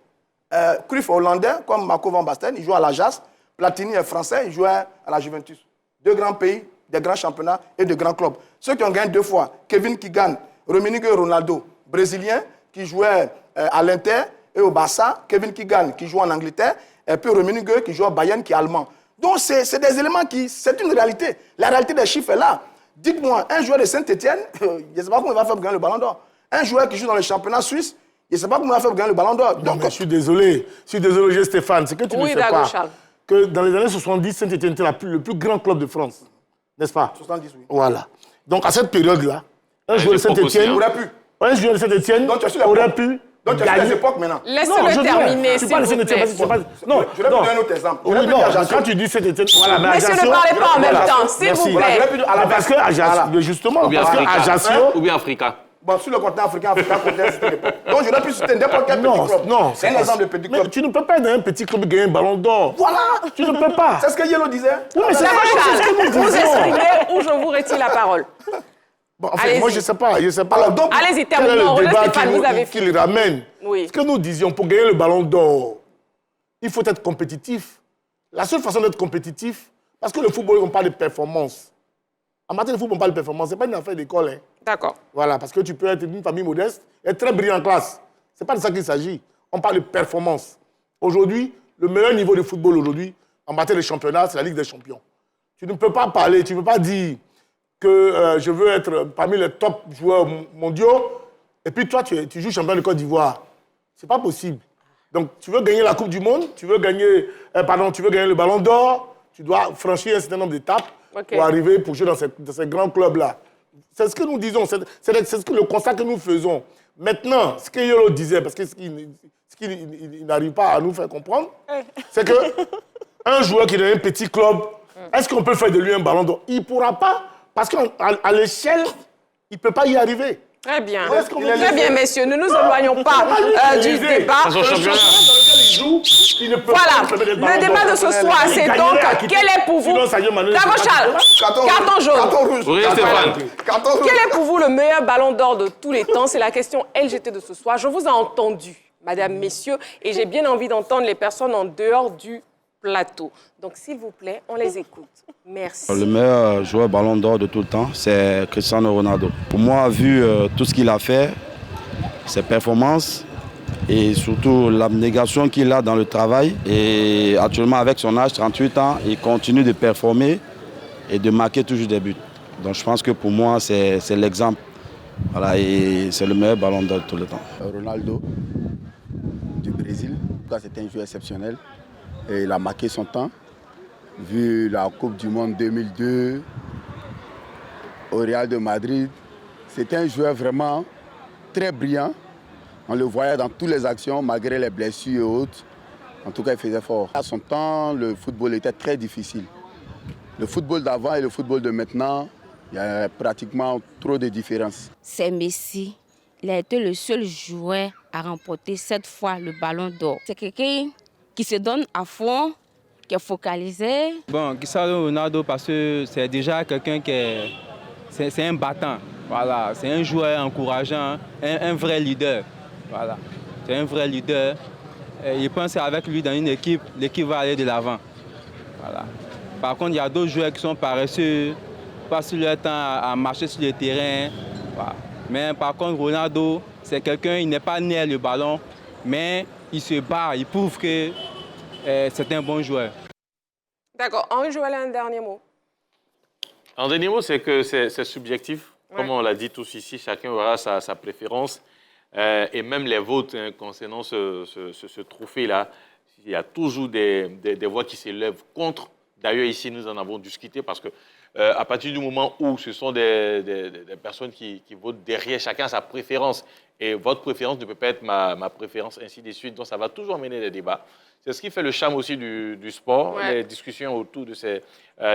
Cruyff est hollandais, comme Marco van Basten, il joue à l'Ajax. Platini est français, il joue à la Juventus. 2 grands pays, des grands championnats et de grands clubs. Ceux qui ont gagné 2 fois, Kevin Keegan, Rominigo Ronaldo, brésilien, qui jouait à l'Inter et au Barça. Kevin Keegan, qui joue en Angleterre. Et puis Rominigo, qui joue au Bayern, qui est allemand. Donc, c'est des éléments c'est une réalité. La réalité des chiffres est là. Dites-moi, un joueur de Saint-Etienne, je ne sais pas comment il va faire pour gagner le ballon d'or. Un joueur qui joue dans le championnat suisse, je ne sais pas comment il va faire pour gagner le ballon d'or. Non, mais je suis désolé, Stéphane, c'est que tu ne sais pas que dans les années 70, Saint-Etienne était le plus grand club de France. N'est-ce pas? 70, oui. Voilà. Donc, à cette période-là, un joueur de Saint-Etienne aurait pu. Un joueur de Saint-Etienne aurait pu. Donc, tu as les époques maintenant. Laissez-le terminer, s'il vous plaît. Non, je vais vous donner un autre exemple. Oui, non, quand tu dis Saint-Etienne, voilà, mais Monsieur, ne parlez pas en même temps, s'il vous plaît. Parce que Ajaccio, justement, parce que Ajaccio... Ou bien Africa. Bon, sur le continent africain, c'était l'époque. Donc, j'aurais pu citer n'importe quel petit club. Non, c'est un exemple de petit club. Mais tu ne peux pas dans un petit club gagner un ballon d'or. Voilà. Tu ne peux pas. C'est ce que Yellow disait. Oui, mais c'est ce que nous disons. Vous exprimez ou je vous retire la parole. Bon, en fait, moi, je ne sais pas. Alors, donc, allez-y, terminons. Qu'il ramène. Oui. Ce que nous disions, pour gagner le ballon d'or, il faut être compétitif. La seule façon d'être compétitif, parce que le football, on parle de performance. En matière de football, on parle de performance. Ce n'est pas une affaire d'école. Hein. D'accord. Voilà, parce que tu peux être d'une famille modeste et être très brillant en classe. Ce n'est pas de ça qu'il s'agit. On parle de performance. Aujourd'hui, le meilleur niveau de football aujourd'hui, en matière de championnat, c'est la Ligue des Champions. Tu ne peux pas parler, tu ne peux pas dire que je veux être parmi les top joueurs mondiaux et puis toi, tu joues champion de Côte d'Ivoire. Ce n'est pas possible. Donc, tu veux gagner la Coupe du Monde, tu veux gagner le Ballon d'Or, tu dois franchir un certain nombre d'étapes pour arriver, pour jouer dans ces grands clubs-là. C'est ce que nous disons, c'est le constat que nous faisons. Maintenant, ce que Yolo disait, parce que c'est ce qu'il n'arrive pas à nous faire comprendre, c'est qu'un joueur qui est dans un petit club, est-ce qu'on peut faire de lui un ballon d'or? Il ne pourra pas, parce qu'à l'échelle, il ne peut pas y arriver. Très bien. Très bien, messieurs. Ne nous éloignons pas du débat. Voilà. Le débat de ce soir, c'est donc quel est pour vous... Carton jaune. Quel est pour vous le meilleur ballon d'or de tous les temps? C'est la question LGT de ce soir. Je vous ai entendu, madame, messieurs, et j'ai bien envie d'entendre les personnes en dehors du plateau. Donc, s'il vous plaît, on les écoute. Merci. Le meilleur joueur ballon d'or de tout le temps, c'est Cristiano Ronaldo. Pour moi, vu tout ce qu'il a fait, ses performances et surtout l'abnégation qu'il a dans le travail. Et actuellement, avec son âge, 38 ans, il continue de performer et de marquer toujours des buts. Donc, je pense que pour moi, c'est l'exemple. Voilà, et c'est le meilleur ballon d'or de tout le temps. Ronaldo, du Brésil, c'est un joueur exceptionnel. Et il a marqué son temps, vu la Coupe du Monde 2002 au Real de Madrid. C'était un joueur vraiment très brillant. On le voyait dans toutes les actions, malgré les blessures et autres. En tout cas, il faisait fort. À son temps, le football était très difficile. Le football d'avant et le football de maintenant, il y a pratiquement trop de différences. C'est Messi. Il a été le seul joueur à remporter 7 fois le ballon d'or. C'est quelqu'un qui se donne à fond, qui est focalisé. Bon, Cristiano Ronaldo, parce que c'est déjà quelqu'un qui est... C'est un battant, voilà. C'est un joueur encourageant, un vrai leader, voilà. C'est un vrai leader. Et je pense qu'avec lui dans une équipe, l'équipe va aller de l'avant, voilà. Par contre, il y a d'autres joueurs qui sont paresseux, passent leur temps à marcher sur le terrain, voilà. Mais par contre, Ronaldo, c'est quelqu'un, il n'est pas né à le ballon, mais il se bat, il prouve que c'est un bon joueur. D'accord. Henri Joël, un dernier mot. Un dernier mot, c'est que c'est subjectif. Ouais. Comme on l'a dit tous ici, chacun aura sa préférence. Et même les votes concernant ce trophée-là, il y a toujours des voix qui s'élèvent contre. D'ailleurs, ici, nous en avons discuté parce que à partir du moment où ce sont des personnes qui votent derrière, chacun sa préférence, et votre préférence ne peut pas être ma préférence, ainsi de suite. Donc, ça va toujours mener des débats. C'est ce qui fait le charme aussi du sport, ouais. Les discussions autour de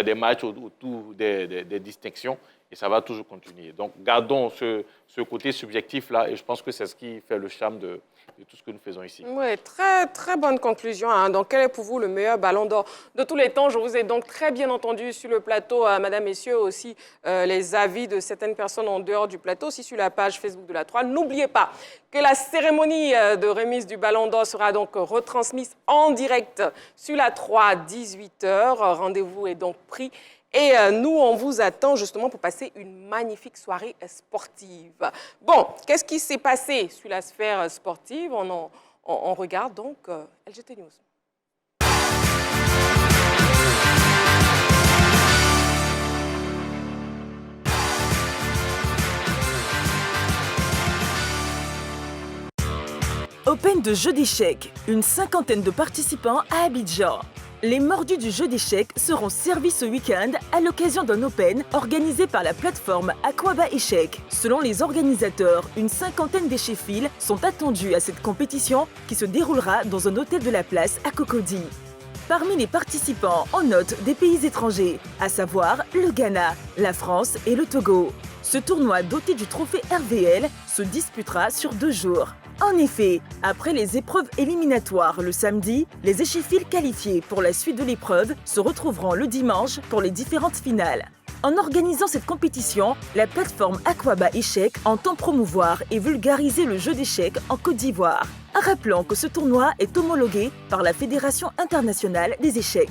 des matchs, autour des distinctions, et ça va toujours continuer. Donc, gardons ce côté subjectif-là, et je pense que c'est ce qui fait le charme de tout ce que nous faisons ici. Oui, très, très bonne conclusion. Hein. Donc, quel est pour vous le meilleur ballon d'or de tous les temps? Je vous ai donc très bien entendu sur le plateau, madame, messieurs, aussi les avis de certaines personnes en dehors du plateau, aussi sur la page Facebook de la 3. N'oubliez pas que la cérémonie de remise du ballon d'or sera donc retransmise en direct sur la 3 à 18h. Rendez-vous est donc pris. Et nous, on vous attend justement pour passer une magnifique soirée sportive. Bon, qu'est-ce qui s'est passé sur la sphère sportive? On regarde donc LGT News. Open de jeux d'échecs, une cinquantaine de participants à Abidjan. Les mordus du jeu d'échecs seront servis ce week-end à l'occasion d'un Open organisé par la plateforme Aquaba Échecs. Selon les organisateurs, une cinquantaine d'échéphiles sont attendus à cette compétition qui se déroulera dans un hôtel de la place à Cocody. Parmi les participants, on note des pays étrangers, à savoir le Ghana, la France et le Togo. Ce tournoi doté du trophée RVL se disputera sur 2 jours. En effet, après les épreuves éliminatoires le samedi, les échéphiles qualifiés pour la suite de l'épreuve se retrouveront le dimanche pour les différentes finales. En organisant cette compétition, la plateforme Aquaba Échecs entend promouvoir et vulgariser le jeu d'échecs en Côte d'Ivoire. Rappelons que ce tournoi est homologué par la Fédération internationale des échecs.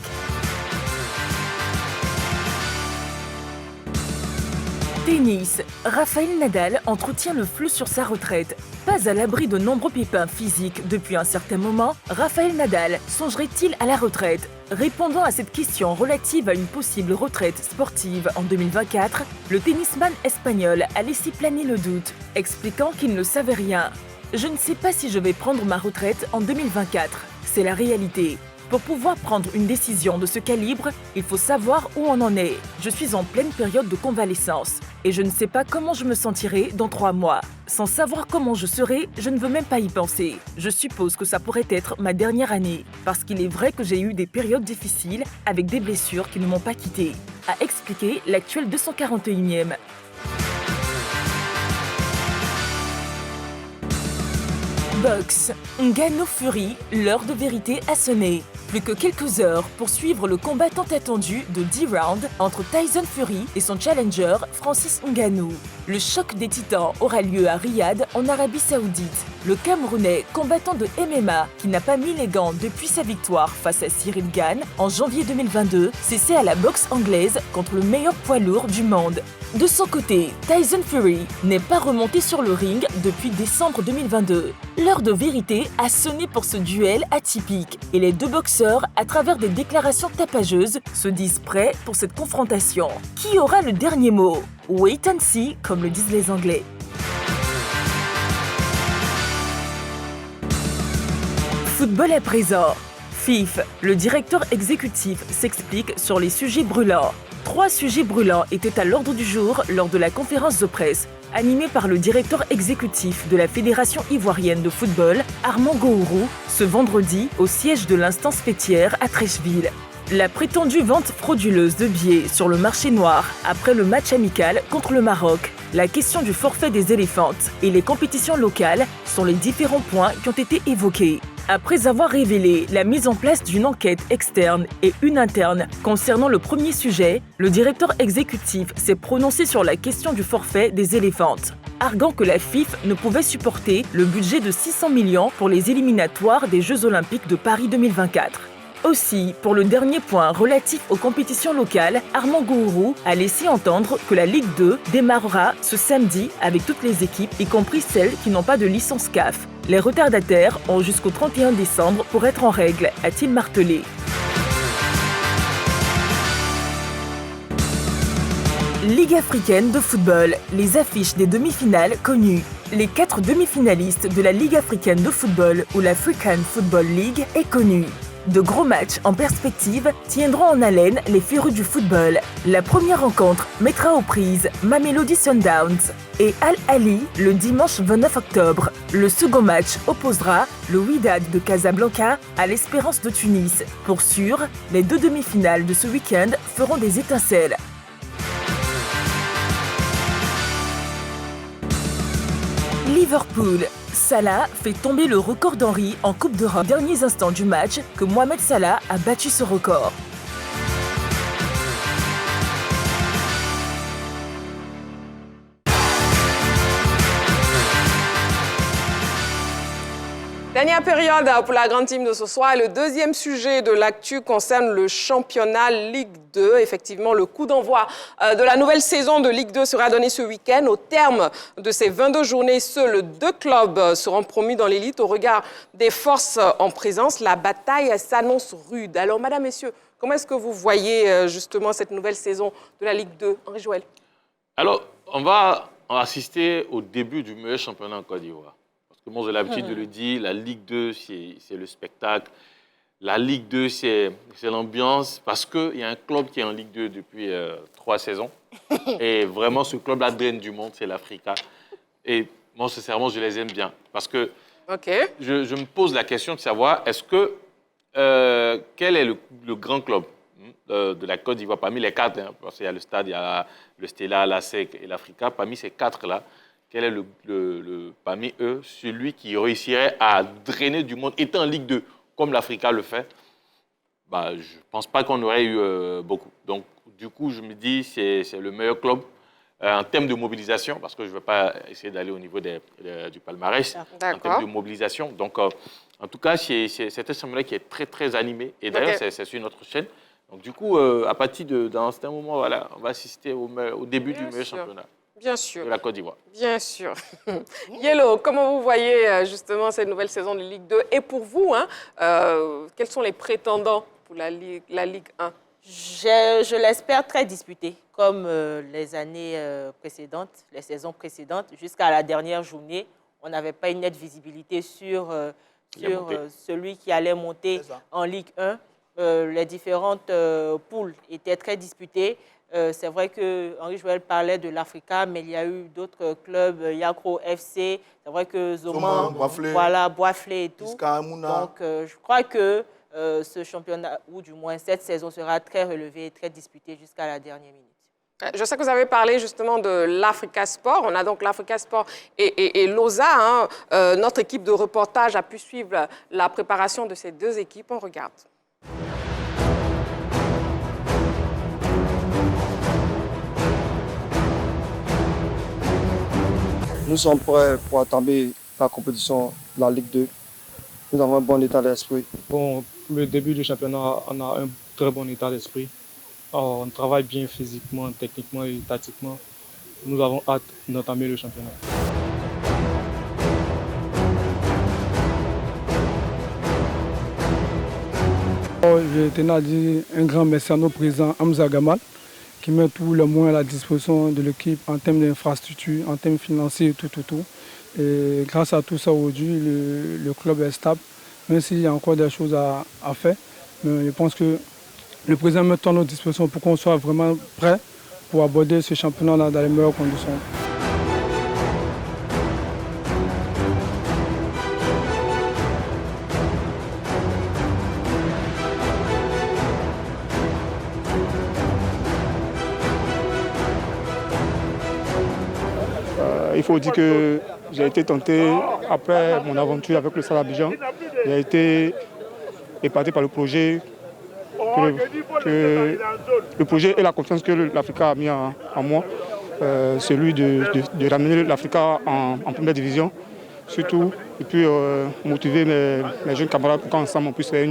Tennis. Rafael Nadal entretient le flou sur sa retraite. Pas à l'abri de nombreux pépins physiques depuis un certain moment, Rafael Nadal songerait-il à la retraite? Répondant à cette question relative à une possible retraite sportive en 2024, le tennisman espagnol a laissé planer le doute, expliquant qu'il ne savait rien. « Je ne sais pas si je vais prendre ma retraite en 2024. C'est la réalité. Pour pouvoir prendre une décision de ce calibre, il faut savoir où on en est. Je suis en pleine période de convalescence. Et je ne sais pas comment je me sentirai dans 3 mois. Sans savoir comment je serai, je ne veux même pas y penser. Je suppose que ça pourrait être ma dernière année. Parce qu'il est vrai que j'ai eu des périodes difficiles avec des blessures qui ne m'ont pas quitté. A expliqué l'actuel 241e. Box. Ngannou Fury, l'heure de vérité a sonné. Plus que quelques heures pour suivre le combat tant attendu de 10 rounds entre Tyson Fury et son challenger Francis Ngannou. Le choc des titans aura lieu à Riyad, en Arabie Saoudite. Le Camerounais, combattant de MMA, qui n'a pas mis les gants depuis sa victoire face à Cyril Gane en janvier 2022, s'essaie à la boxe anglaise contre le meilleur poids lourd du monde. De son côté, Tyson Fury n'est pas remonté sur le ring depuis décembre 2022. L'heure de vérité a sonné pour ce duel atypique et les deux boxeurs, à travers des déclarations tapageuses, se disent prêts pour cette confrontation. Qui aura le dernier mot? Wait and see, comme le disent les Anglais. Football à présent. FIF, le directeur exécutif, s'explique sur les sujets brûlants. 3 sujets brûlants étaient à l'ordre du jour lors de la conférence de presse animée par le directeur exécutif de la Fédération ivoirienne de football, Armand Gourou, ce vendredi au siège de l'instance fêtière à Treichville. La prétendue vente frauduleuse de billets sur le marché noir après le match amical contre le Maroc, la question du forfait des éléphantes et les compétitions locales sont les différents points qui ont été évoqués. Après avoir révélé la mise en place d'une enquête externe et une interne concernant le premier sujet, le directeur exécutif s'est prononcé sur la question du forfait des éléphantes, arguant que la FIF ne pouvait supporter le budget de 600 millions pour les éliminatoires des Jeux Olympiques de Paris 2024. Aussi, pour le dernier point relatif aux compétitions locales, Armand Gourou a laissé entendre que la Ligue 2 démarrera ce samedi avec toutes les équipes, y compris celles qui n'ont pas de licence CAF. Les retardataires ont jusqu'au 31 décembre pour être en règle, a-t-il martelé. Ligue africaine de football, les affiches des demi-finales connues. Les 4 demi-finalistes de la Ligue africaine de football ou l'African Football League est connue. De gros matchs en perspective tiendront en haleine les férus du football. La première rencontre mettra aux prises Mamelodi Sundowns et Al Ahly le dimanche 29 octobre. Le second match opposera le Wydad de Casablanca à l'Espérance de Tunis. Pour sûr, les 2 demi-finales de ce week-end feront des étincelles. Liverpool. Salah fait tomber le record d'Henry en Coupe d'Europe. Derniers instants du match que Mohamed Salah a battu ce record. Dernière période pour la grande team de ce soir. Et le deuxième sujet de l'actu concerne le championnat Ligue 2. Effectivement, le coup d'envoi de la nouvelle saison de Ligue 2 sera donné ce week-end. Au terme de ces 22 journées, seuls 2 clubs seront promus dans l'élite. Au regard des forces en présence, la bataille s'annonce rude. Alors, madame, messieurs, comment est-ce que vous voyez justement cette nouvelle saison de la Ligue 2? Henri-Joël. Alors, on va assister au début du meilleur championnat en Côte d'Ivoire. Moi, j'ai l'habitude de le dire, la Ligue 2, c'est le spectacle. La Ligue 2, c'est l'ambiance, parce qu'il y a un club qui est en Ligue 2 depuis 3 saisons. Et vraiment, ce club-là draine du monde, c'est l'Africa. Et moi, sincèrement, je les aime bien. Parce que je me pose la question de savoir, est-ce que, quel est le grand club de la Côte d'Ivoire, parmi les 4, hein, parce qu'il y a le Stade, il y a le Stella, la SEC et l'Africa, parmi ces 4-là, quel est parmi eux celui qui réussirait à drainer du monde, étant en Ligue 2, comme l'Africa le fait? Je ne pense pas qu'on aurait eu beaucoup. Donc, du coup, je me dis que c'est le meilleur club en termes de mobilisation, parce que je ne veux pas essayer d'aller au niveau du palmarès, en termes de mobilisation. Donc, en tout cas, c'est un championnat qui est très, très animé. Et d'ailleurs, c'est sur notre chaîne. Donc, du coup, à partir d'un certain moment, voilà, on va assister au début du meilleur championnat. Bien sûr. De la Côte d'Ivoire. Bien sûr. Yellow, comment vous voyez justement cette nouvelle saison de Ligue 2? Et pour vous, quels sont les prétendants pour la Ligue 1? Je l'espère très disputée, comme les années précédentes, les saisons précédentes. Jusqu'à la dernière journée, on n'avait pas une nette visibilité sur celui qui allait monter en Ligue 1. Les différentes poules étaient très disputées. C'est vrai que Henri Joël parlait de l'Africa, mais il y a eu d'autres clubs, Yakro FC, c'est vrai que Zoman, voilà, Boisflé et tout. Donc, je crois que ce championnat, ou du moins cette saison, sera très relevée et très disputée jusqu'à la dernière minute. Je sais que vous avez parlé justement de l'Africa Sport. On a donc l'Africa Sport et l'OSA. Hein. Notre équipe de reportage a pu suivre la préparation de ces deux équipes. On regarde. Nous sommes prêts pour entamer la compétition de la Ligue 2. Nous avons un bon état d'esprit. Bon, pour le début du championnat, on a un très bon état d'esprit. On travaille bien physiquement, techniquement et tactiquement. Nous avons hâte d'entamer le championnat. Je tenais à dire un grand merci à nos présidents Hamza Gamal qui met tout le moins à la disposition de l'équipe en termes d'infrastructure, en termes financiers, tout. Et grâce à tout ça aujourd'hui, le club est stable, même s'il y a encore des choses à faire. Mais je pense que le président met tout à notre disposition pour qu'on soit vraiment prêt pour aborder ce championnat dans les meilleures conditions. Il faut dire que j'ai été tenté, après mon aventure avec le Stade Abidjan, j'ai été épaté par le projet et la confiance que l'Africa a mis en moi, celui de ramener l'Africa en première division, surtout, et puis motiver mes jeunes camarades pour qu'ensemble on puisse faire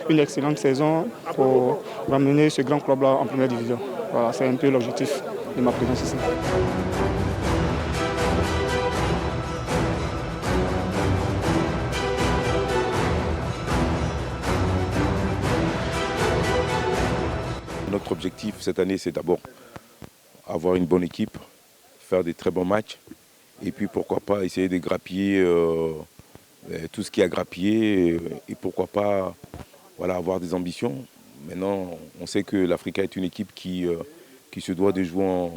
une excellente saison pour ramener ce grand club-là en première division. Voilà, c'est un peu l'objectif de ma présence ici. Notre objectif cette année, c'est d'abord avoir une bonne équipe, faire des très bons matchs et puis pourquoi pas essayer de grappiller tout ce qui a grappillé et pourquoi pas avoir des ambitions. Maintenant, on sait que l'Africa est une équipe qui se doit de jouer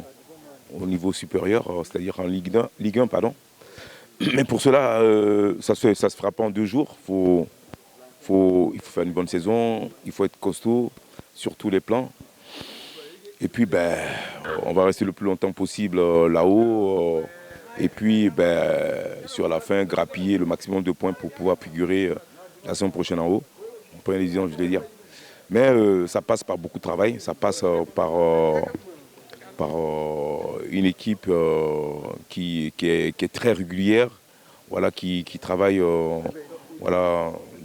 au niveau supérieur, c'est-à-dire en Ligue 1. Pardon. Mais pour cela, ça se fera pas en 2 jours. Il faut faire une bonne saison, il faut être costaud sur tous les plans. Et puis, on va rester le plus longtemps possible là-haut. Et puis, sur la fin, grappiller le maximum de points pour pouvoir figurer la saison prochaine en haut. On peut les dire, je vais dire. Mais ça passe par beaucoup de travail. Ça passe par une équipe qui est très régulière, qui travaille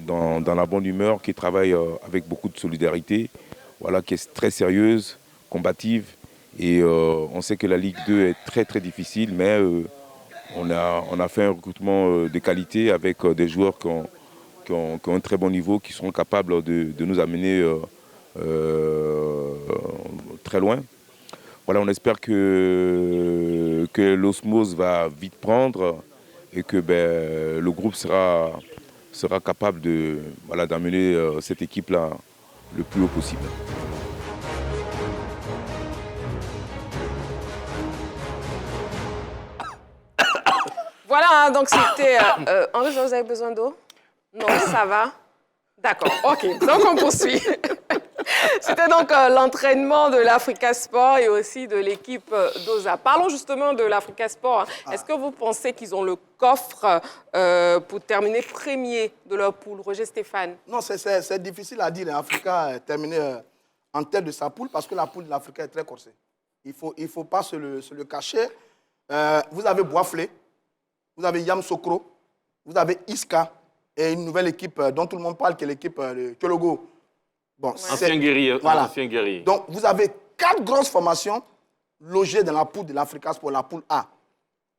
dans la bonne humeur, qui travaille avec beaucoup de solidarité, qui est très sérieuse, combative. Et on sait que la Ligue 2 est très très difficile, mais on a fait un recrutement de qualité avec des joueurs qui ont un très bon niveau, qui seront capables de nous amener très loin. On espère que l'osmose va vite prendre et que le groupe sera capable d'amener cette équipe-là le plus haut possible. Voilà, donc c'était... Henri, vous avez besoin d'eau? Non, ça va? D'accord, ok, donc on poursuit. C'était donc l'entraînement de l'Africa Sport et aussi de l'équipe d'OSA. Parlons justement de l'Africa Sport. Est-ce que vous pensez qu'ils ont le coffre pour terminer premier de leur poule? Roger Stéphane? Non, c'est difficile à dire. L'Africa est terminé en tête de sa poule parce que la poule de l'Africa est très corsée. Il faut pas se le cacher. Vous avez Boisflé, vous avez Yamoussoukro, vous avez Iska et une nouvelle équipe dont tout le monde parle, qui est l'équipe de Kyologo. Bon, ancien guerrier. Voilà. Ancien guerrier. Donc, vous avez 4 grosses formations logées dans la poule de l'Africa pour la poule A.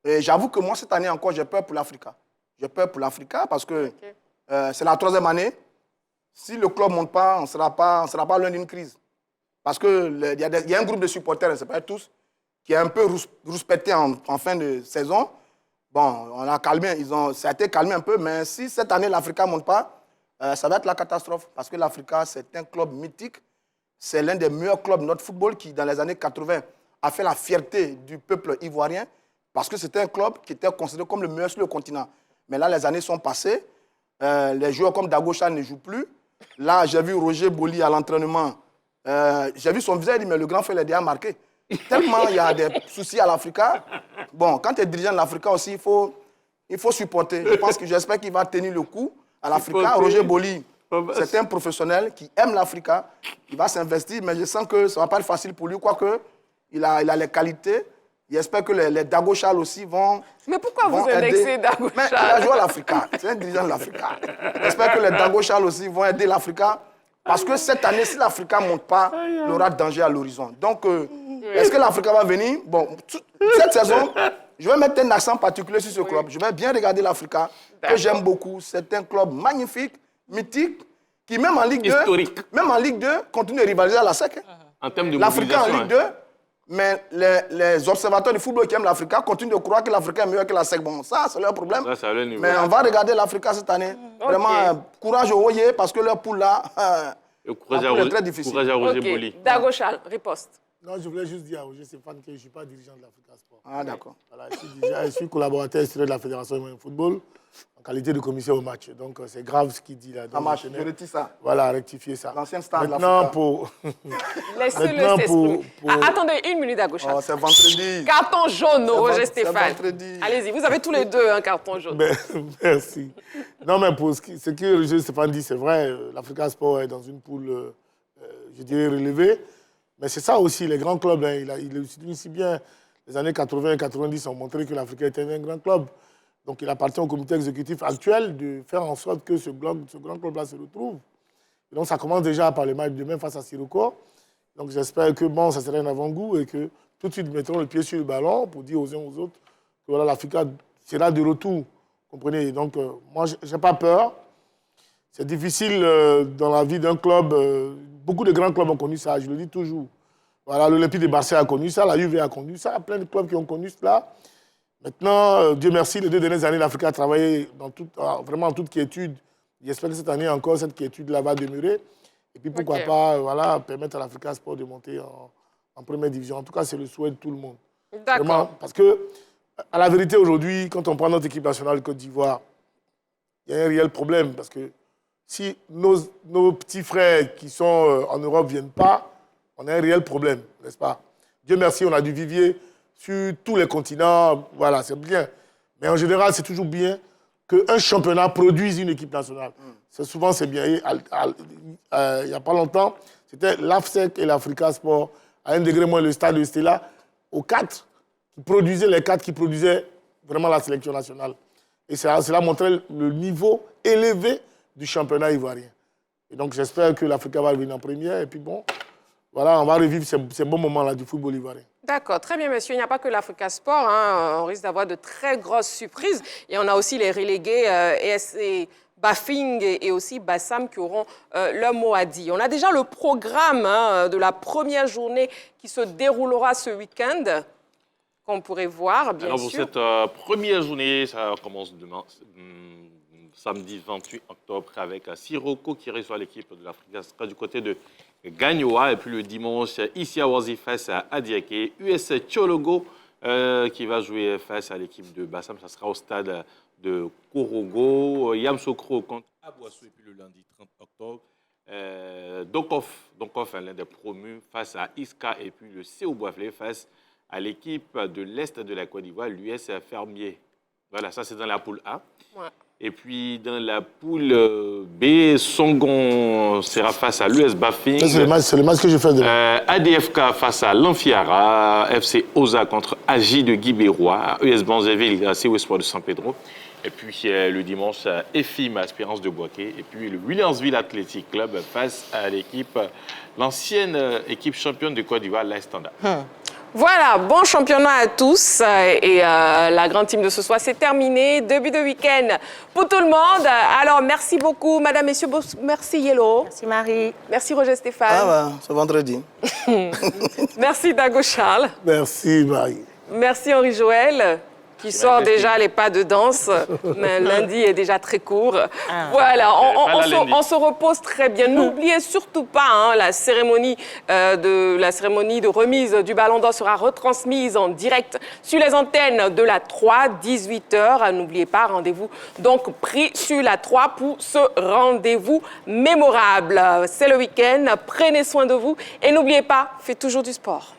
Et j'avoue que moi, cette année encore, j'ai peur pour l'Africa. J'ai peur pour l'Africa parce que c'est la 3e année. Si le club ne monte pas, on ne sera pas loin d'une crise. Parce qu'il y a un groupe de supporters, ce n'est pas tous, qui est un peu rouspété en fin de saison. Bon, on a calmé, ça a été calmé un peu, mais si cette année l'Africa ne monte pas, ça va être la catastrophe. Parce que l'Africa, c'est un club mythique. c'est l'un des meilleurs clubs de notre football qui, dans les années 80, a fait la fierté du peuple ivoirien parce que c'était un club qui était considéré comme le meilleur sur le continent. Mais là, les années sont passées. Les joueurs comme Dagocha ne jouent plus. Là, j'ai vu Roger Boli à l'entraînement. J'ai vu son visage, mais le grand frère l'a déjà marqué. Tellement il y a des soucis à l'Africa. Bon, quand tu es dirigeant de l'Africa aussi, il faut supporter. J'espère qu'il va tenir le coup à l'Africa. Roger Boli, c'est un professionnel qui aime l'Africa. Il va s'investir, mais je sens que ça ne va pas être facile pour lui, quoique il a les qualités. J'espère que les Dago Charles aussi vont. Mais pourquoi vous indexez Dago Charles? Il a joué à l'Africa. C'est un dirigeant de l'Africa. J'espère que les Dago Charles aussi vont aider l'Africa. Parce que cette année, si l'Africa ne monte pas, il y aura danger à l'horizon. Donc, est-ce que l'Africa va venir? Bon, cette saison, je vais mettre un accent particulier sur ce club. Je vais bien regarder l'Africa, que j'aime beaucoup. C'est un club magnifique, mythique, qui même en Ligue 2, continue de rivaliser à la SEC. En termes de l'Africa en Ligue 2, mais les observateurs du football qui aiment l'Africa continuent de croire que l'Africa est meilleur que la SEC. Bon, ça, c'est leur problème. Ça, c'est leur niveau. Mais on va regarder l'Africa cette année. Vraiment, courage au Oye, parce que leur poule là, est très difficile. Courage à Roger Boli. Dago Charles, riposte. Non, je voulais juste dire à Roger Stéphane que je ne suis pas dirigeant de l'Africa Sport. Ah, d'accord. Voilà, je suis collaborateur extérieur de la Fédération de football en qualité de commissaire au match. Donc, c'est grave ce qu'il dit là. Un match, je retire ça. Voilà, rectifier ça. L'ancien star de l'Africa. Maintenant, pour... Laissez-le s'exprimer. Attendez, une minute à gauche. Oh, c'est vendredi. Carton jaune, Roger Stéphane. Vendredi. Allez-y, vous avez tous les deux un carton jaune. Merci. Non, mais pour ce que Roger Stéphane dit, c'est vrai, l'Africa Sport est dans une poule, je dirais, relevée. Mais c'est ça aussi, les grands clubs, hein, il aussi bien, les années 80 et 90 ont montré que l'Africa était un grand club. Donc il appartient au comité exécutif actuel de faire en sorte que ce grand club-là se retrouve. Et donc ça commence déjà par le match de demain face à Sirocco. Donc j'espère que bon, ça sera un avant-goût et que tout de suite mettront le pied sur le ballon pour dire aux uns aux autres que voilà, l'Africa sera de retour. Comprenez? Donc moi, je n'ai pas peur. C'est difficile dans la vie d'un club. Beaucoup de grands clubs ont connu ça, je le dis toujours. Voilà, l'Olympique de Marseille a connu ça, la Juve a connu ça, plein de clubs qui ont connu cela. Maintenant, Dieu merci, les 2 dernières années, l'Africa a travaillé vraiment en toute quiétude. J'espère que cette année encore, cette quiétude-là va demeurer. Et puis pourquoi pas voilà, permettre à l'Africa Sport de monter en première division. En tout cas, c'est le souhait de tout le monde. D'accord. Parce que, à la vérité, aujourd'hui, quand on prend notre équipe nationale de Côte d'Ivoire, il y a un réel problème. Parce que si nos petits frères qui sont en Europe ne viennent pas, on a un réel problème, n'est-ce pas? Dieu merci, on a du vivier sur tous les continents, voilà, c'est bien. Mais en général, c'est toujours bien qu'un championnat produise une équipe nationale. Souvent, c'est bien. Il n'y a pas longtemps, c'était l'AFSEC et l'Africa Sport, à un degré moins le stade de Stella, aux 4, les 4 qui produisaient vraiment la sélection nationale. Et cela montrait le niveau élevé du championnat ivoirien. Et donc, j'espère que l'Africa va revenir en première. Et puis, bon, voilà, on va revivre ces bons moments-là du football ivoirien. D'accord, très bien, monsieur. Il n'y a pas que l'Africa Sport. Hein. On risque d'avoir de très grosses surprises. Et on a aussi les relégués ESC Bafing et aussi Bassam qui auront leur mot à dire. On a déjà le programme de la première journée qui se déroulera ce week-end, qu'on pourrait voir, bien Alors, sûr. pour cette première journée, ça commence demain, samedi 28 octobre, avec Sirocco qui reçoit l'équipe de l'Africa. Ce sera du côté de Gagnoa. Et puis le dimanche, ici à Wazi face à Adiaké. US Tchologo qui va jouer face à l'équipe de Bassam. Ça sera au stade de Korogo. Yamsokro contre Abouassou. Et puis le lundi 30 octobre, Donkov, l'un des promus, face à Iska. Et puis le CO Boiflé face à l'équipe de l'Est de la Côte d'Ivoire, l'US Fermier. Voilà, ça c'est dans la poule A. Ouais. Et puis dans la poule B, Songon sera face à l'US Bafing. C'est le match que je fais demain. ADFK face à l'Amphiara, FC Oza contre Agi de Guibérois, US Banzeville, CO Espoir de San Pedro. Et puis le dimanche, EFIM, Espérance de Boaké. Et puis le Williamsville Athletic Club face à l'équipe, l'ancienne équipe championne de Côte d'Ivoire, l'AS Standard. Voilà, bon championnat à tous. Et la grande team de ce soir, c'est terminé. Début de week-end pour tout le monde. Alors, merci beaucoup, madame, messieurs. Merci, Yellow. Merci, Marie. Merci, Roger Stéphane. Ah bah, c'est vendredi. Merci, Dago Charles. Merci, Marie. Merci, Henri Joël. qui sort déjà les pas de danse. Lundi est déjà très court. Voilà, on se repose très bien. N'oubliez surtout pas, la cérémonie de remise du Ballon d'Or sera retransmise en direct sur les antennes de la 3, 18h. N'oubliez pas, rendez-vous donc pris sur la 3 pour ce rendez-vous mémorable. C'est le week-end, prenez soin de vous et n'oubliez pas, faites toujours du sport.